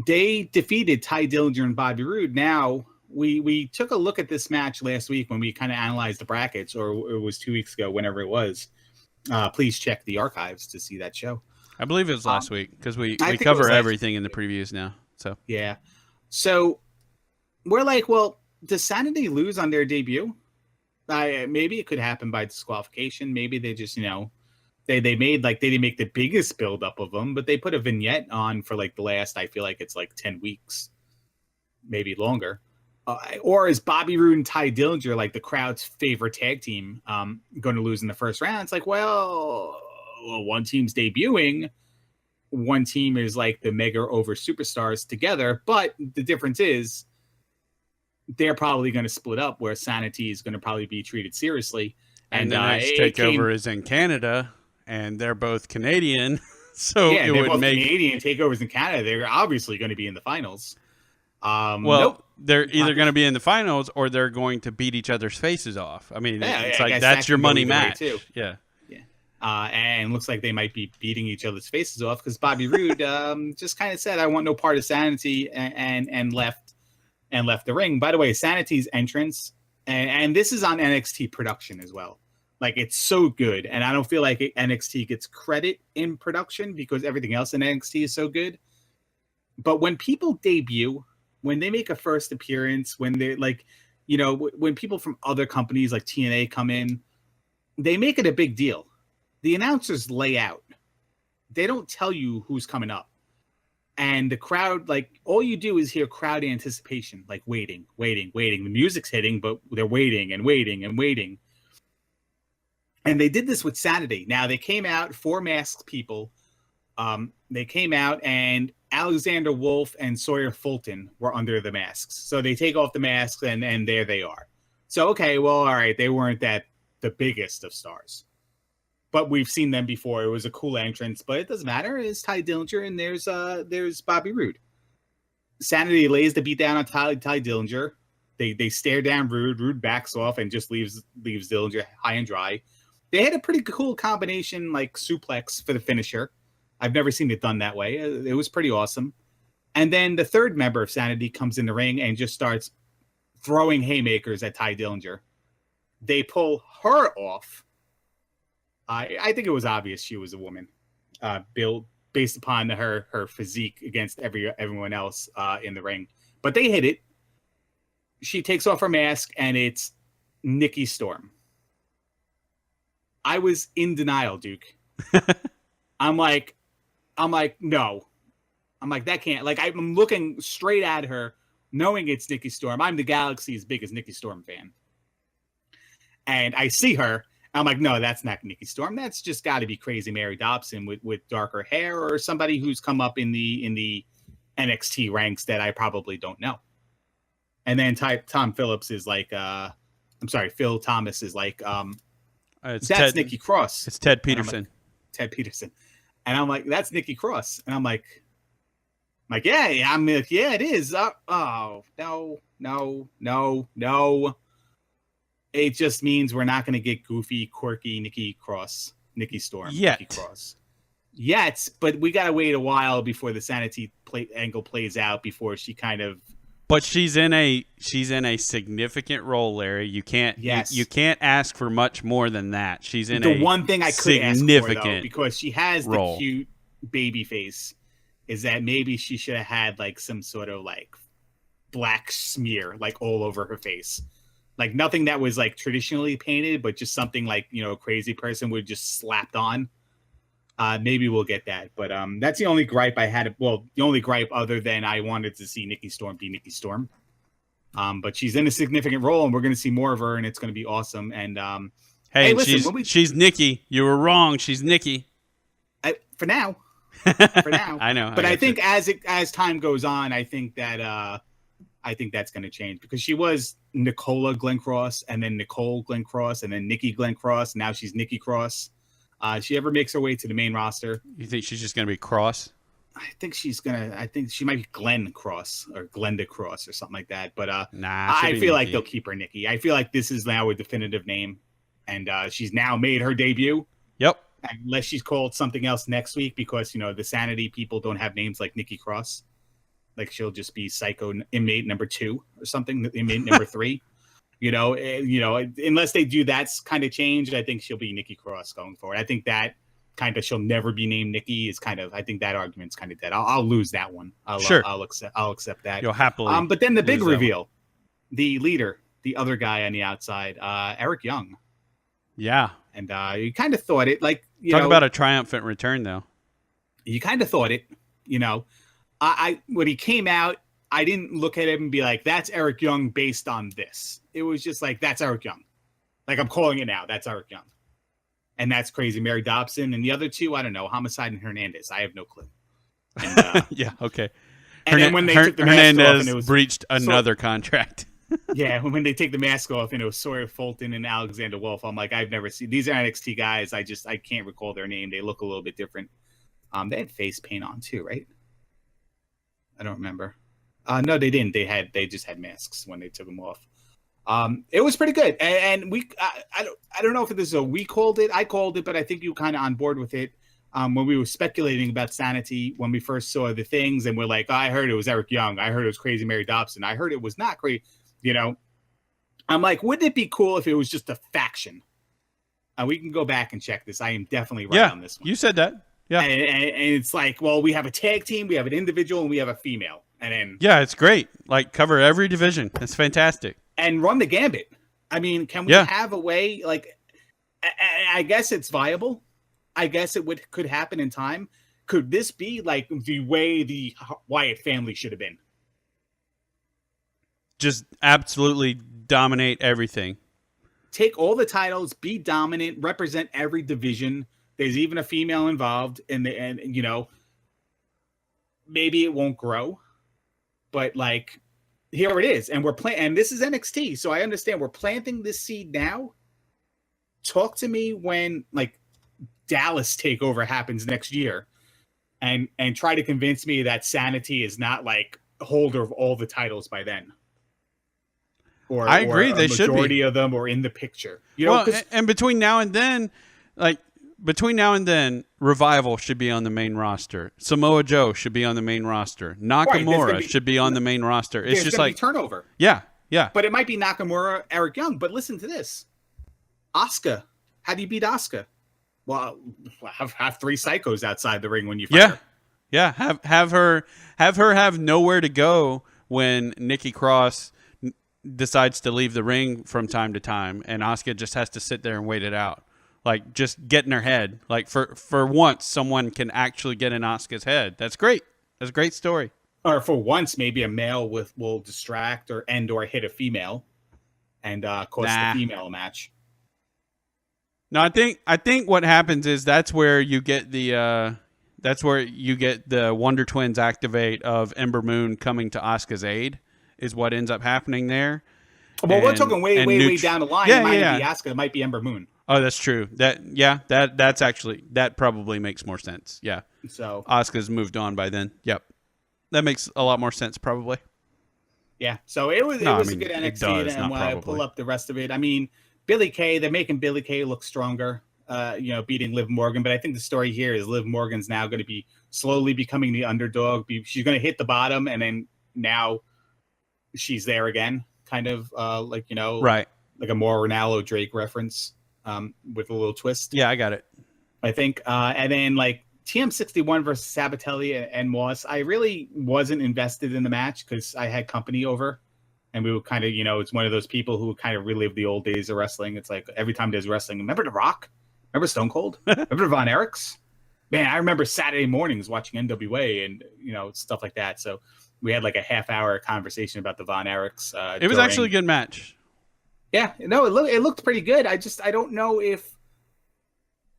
They defeated Ty Dillinger and Bobby Roode. Now we took a look at this match last week when we kind of analyzed the brackets, or it was 2 weeks ago, whenever it was. Please check the archives to see that show. I believe it was last week because we cover everything in the previews now. So yeah, so we're like, well, does Sanity lose on their debut? Maybe it could happen by disqualification. Maybe they just, you know, they made like they didn't make the biggest build up of them, but they put a vignette on for like the last, I feel like it's like 10 weeks, maybe longer. Or is Bobby Roode and Ty Dillinger like the crowd's favorite tag team going to lose in the first round? It's like, well, one team's debuting, one team is like the mega over superstars together, but the difference is they're probably going to split up, where Sanity is going to probably be treated seriously. And the next takeover is in Canada, and they're both Canadian, so it would make Canadian takeovers in Canada. They're obviously going to be in the finals. They're either going to be in the finals or they're going to beat each other's faces off. I mean, it's like that's your money match. Too. Yeah. And looks like they might be beating each other's faces off because Bobby Roode just kind of said, "I want no part of Sanity," and left. and left the ring. By the way, Sanity's entrance, and this is on NXT production as well. Like, it's so good, and I don't feel like NXT gets credit in production because everything else in NXT is so good. But when people debut, when they make a first appearance, when they're like, you know, when people from other companies like TNA come in, they make it a big deal. The announcers lay out. They don't tell you who's coming up. And the crowd, like, all you do is hear crowd anticipation, like waiting. The music's hitting, but they're waiting. And they did this with Sanity. Now, they came out, 4 masked people. They came out, and Alexander Wolf and Sawyer Fulton were under the masks. So they take off the masks, and there they are. So, okay, well, all right, they weren't the biggest of stars. But we've seen them before. It was a cool entrance, but it doesn't matter. It's Ty Dillinger, and there's Bobby Roode. Sanity lays the beat down on Ty Dillinger. They stare down Roode. Roode backs off and just leaves Dillinger high and dry. They had a pretty cool combination, like suplex for the finisher. I've never seen it done that way. It was pretty awesome. And then the third member of Sanity comes in the ring and just starts throwing haymakers at Ty Dillinger. They pull her off. I think it was obvious she was a woman, based upon her physique against everyone else in the ring. But they hit it. She takes off her mask, and it's Nikki Storm. I was in denial, Duke. I'm like, no. I'm like, that can't. Like, I'm looking straight at her, knowing it's Nikki Storm. I'm the Galaxy's biggest Nikki Storm fan. And I see her. I'm like, no, that's not Nikki Storm. That's just got to be Crazy Mary Dobson with darker hair, or somebody who's come up in the NXT ranks that I probably don't know. And then Tom Phillips is like, Phil Thomas is like, that's Ted, Nikki Cross. It's Ted Peterson. Ted Peterson. And I'm like, that's Nikki Cross. And I'm like, yeah, it is. Oh, no. It just means we're not going to get goofy, quirky Nikki Storm. Nikki Cross. Yet, but we got to wait a while before the Sanity angle plays out before she kind of. But she's in a significant role, Larry. You can't you can't ask for much more than that. She's in the one thing I could ask for, though, because she has role. The cute baby face, is that maybe she should have had like some sort of like black smear like all over her face. Like nothing that was like traditionally painted, but just something like, you know, a crazy person would just slapped on. Maybe we'll get that, but that's the only gripe I had. Well, the only gripe other than I wanted to see Nikki Storm be Nikki Storm. But she's in a significant role, and we're going to see more of her, and it's going to be awesome. And hey, listen, she's Nikki. You were wrong. She's Nikki. For now. I know. But I think as time goes on, I think that's going to change, because she was Nicola Glenn Cross, and then Nicole Glenn Cross, and then Nikki Glenn Cross. Now she's Nikki Cross. She ever makes her way to the main roster. You think she's just going to be Cross? I think she might be Glenn Cross or Glenda Cross or something like that. But I feel like they'll keep her Nikki. I feel like this is now a definitive name, and she's now made her debut. Yep. Unless she's called something else next week, because, you know, the Sanity people don't have names like Nikki Cross. Like, she'll just be Psycho Inmate number 2 or something, Inmate number 3. You know, unless they do that kind of change, I think she'll be Nikki Cross going forward. I think that kind of she'll never be named Nikki is kind of, I think that argument's kind of dead. I'll lose that one. Sure. I'll accept that. You'll happily. But then the big reveal, the leader, the other guy on the outside, Eric Young. Yeah. And you kind of thought it, like, Talk about a triumphant return, though. You kind of thought it, you know. When he came out, I didn't look at him and be like, that's Eric Young based on this. It was just like, that's Eric Young. Like, I'm calling it now. That's Eric Young. And that's Crazy Mary Dobson. And the other two, I don't know, Homicide and Hernandez. I have no clue. And, yeah, okay. And then when they took the mask Hernandez off, and it was breached another contract. Yeah, when they take the mask off and it was Sawyer Fulton and Alexander Wolf, I'm like, I've never seen these are NXT guys. I can't recall their name. They look a little bit different. They had face paint on too, right? I don't remember. No, they didn't. They just had masks when they took them off. It was pretty good, and I don't know if this is we called it. I called it, but I think you kind of on board with it. when we were speculating about Sanity when we first saw the things, and we're like, oh, I heard it was Eric Young, I heard it was Crazy Mary Dobson, I heard it was not great, you know. I'm like, wouldn't it be cool if it was just a faction? We can go back and check this. I am definitely right on this one. You said that. Yeah. And it's like, well, we have a tag team, we have an individual, and we have a female. And then yeah, it's great. Like, cover every division. It's fantastic. And run the gambit. I mean, can we have a way, like, I guess it's viable. I guess it could happen in time. Could this be like the way the Wyatt family should have been? Just absolutely dominate everything. Take all the titles, be dominant, represent every division. There's even a female involved, and you know, maybe it won't grow, but like, here it is, and we're playing. And this is NXT, so I understand we're planting this seed now. Talk to me when like Dallas takeover happens next year, and try to convince me that Sanity is not like holder of all the titles by then. Or I agree, they should be. Majority of them are in the picture. You know, well, and between now and then, Revival should be on the main roster. Samoa Joe should be on the main roster. Nakamura should be on the main roster. It's just like turnover. Yeah, yeah. But it might be Nakamura, Eric Young. But listen to this, Asuka. How do you beat Asuka? Well, have three psychos outside the ring when you fight her. Yeah. Have her have nowhere to go when Nikki Cross decides to leave the ring from time to time, and Asuka just has to sit there and wait it out. Like, just get in her head. Like, for once, someone can actually get in Asuka's head. That's great. That's a great story. Or for once, maybe a male will distract or hit a female and cause the female match. No, I think what happens is that's where you get the Wonder Twins activate of Ember Moon coming to Asuka's aid. Is what ends up happening there. Well, we're talking way down the line. It might not be Asuka. It might be Ember Moon. Oh, that's true. That's actually, that probably makes more sense. Yeah. So Asuka's moved on by then. Yep. That makes a lot more sense, probably. Yeah. So it was a good NXT, and when I pull up the rest of it, I mean, Billie Kay, they're making Billie Kay look stronger. Beating Liv Morgan, but I think the story here is Liv Morgan's now going to be slowly becoming the underdog. She's going to hit the bottom, and then now she's there again, kind of right, like a more Ronaldo Drake reference, with a little twist. Yeah, I got it. I think, and then like TM61 versus Sabatelli and Moss. I really wasn't invested in the match because I had company over, and we were kind of, it's one of those people who kind of relive the old days of wrestling. It's like every time there's wrestling, remember The Rock? Remember Stone Cold? Remember Von Erichs? Man, I remember Saturday mornings watching NWA and stuff like that. So we had like a half-hour conversation about the Von Erichs. It was actually a good match. Yeah, no, it looked pretty good. I don't know if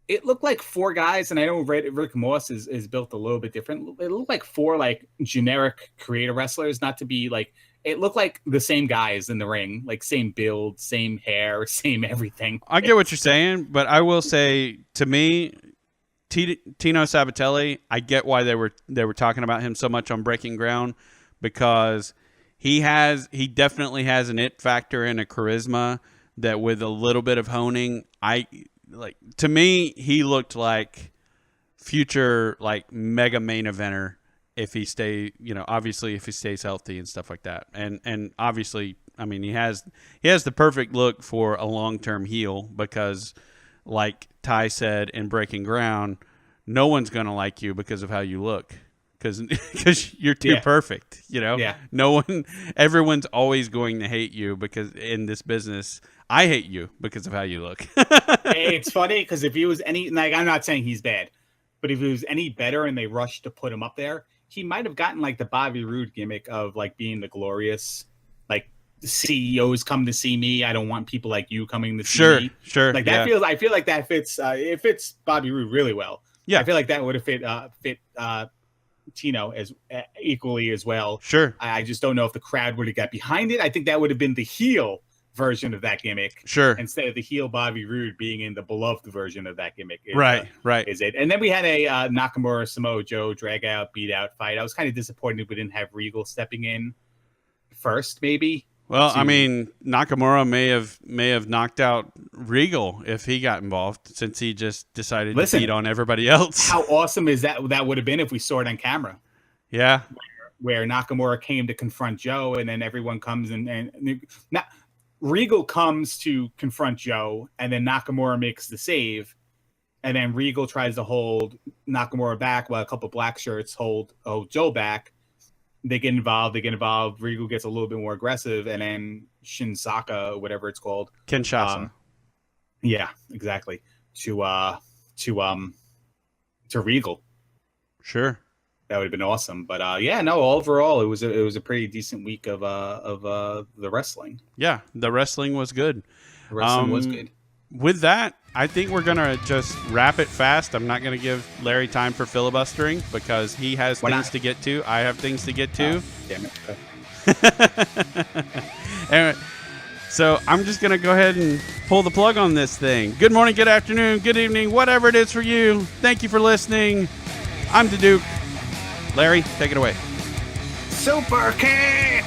it looked like four guys, and I know Rick Moss is built a little bit different. It looked like four like generic creator wrestlers, not to be like. It looked like the same guys in the ring, like same build, same hair, same everything. I get what you're saying, but I will say, to me, Tino Sabatelli, I get why they were talking about him so much on Breaking Ground, because he definitely has an it factor and a charisma that with a little bit of honing, to me, he looked like future like mega main eventer if he obviously if he stays healthy and stuff like that. And obviously, I mean, he has the perfect look for a long-term heel, because like Ty said in Breaking Ground, no one's going to like you because of how you look. Because you're too perfect, Yeah. Everyone's always going to hate you, because in this business, I hate you because of how you look. It's funny because if he was I'm not saying he's bad, but if he was any better and they rushed to put him up there, he might have gotten like the Bobby Roode gimmick of like being the glorious, like the CEOs come to see me. I don't want people like you coming to see me. Sure. Like that feels. I feel like that fits. It fits Bobby Roode really well. Yeah. I feel like that would have fit Tino as equally as well. Sure. I just don't know if the crowd would have got behind it. I think that would have been the heel version of that gimmick. Sure. Instead of the heel Bobby Roode being in the beloved version of that gimmick. Right. Is it? And then we had a Nakamura Samoa Joe drag out, beat out fight. I was kind of disappointed we didn't have Regal stepping in first, maybe. Well, I mean, Nakamura may have knocked out Regal if he got involved, since he just decided to beat on everybody else. How awesome is that? That would have been if we saw it on camera. Yeah. Where Nakamura came to confront Joe, and then everyone comes and Regal comes to confront Joe, and then Nakamura makes the save, and then Regal tries to hold Nakamura back while a couple black shirts hold Joe back. They get involved. Regal gets a little bit more aggressive, and then Shinsaka, whatever it's called, Kinshasa. Yeah, exactly. To Regal. Sure. That would have been awesome. But overall, it was a pretty decent week of the wrestling. Yeah, the wrestling was good. The wrestling was good. With that, I think we're going to just wrap it fast. I'm not going to give Larry time for filibustering because he has things to get to. I have things to get to. Damn it. Okay. Anyway, so I'm just going to go ahead and pull the plug on this thing. Good morning, good afternoon, good evening, whatever it is for you. Thank you for listening. I'm the Duke. Larry, take it away. Super kick!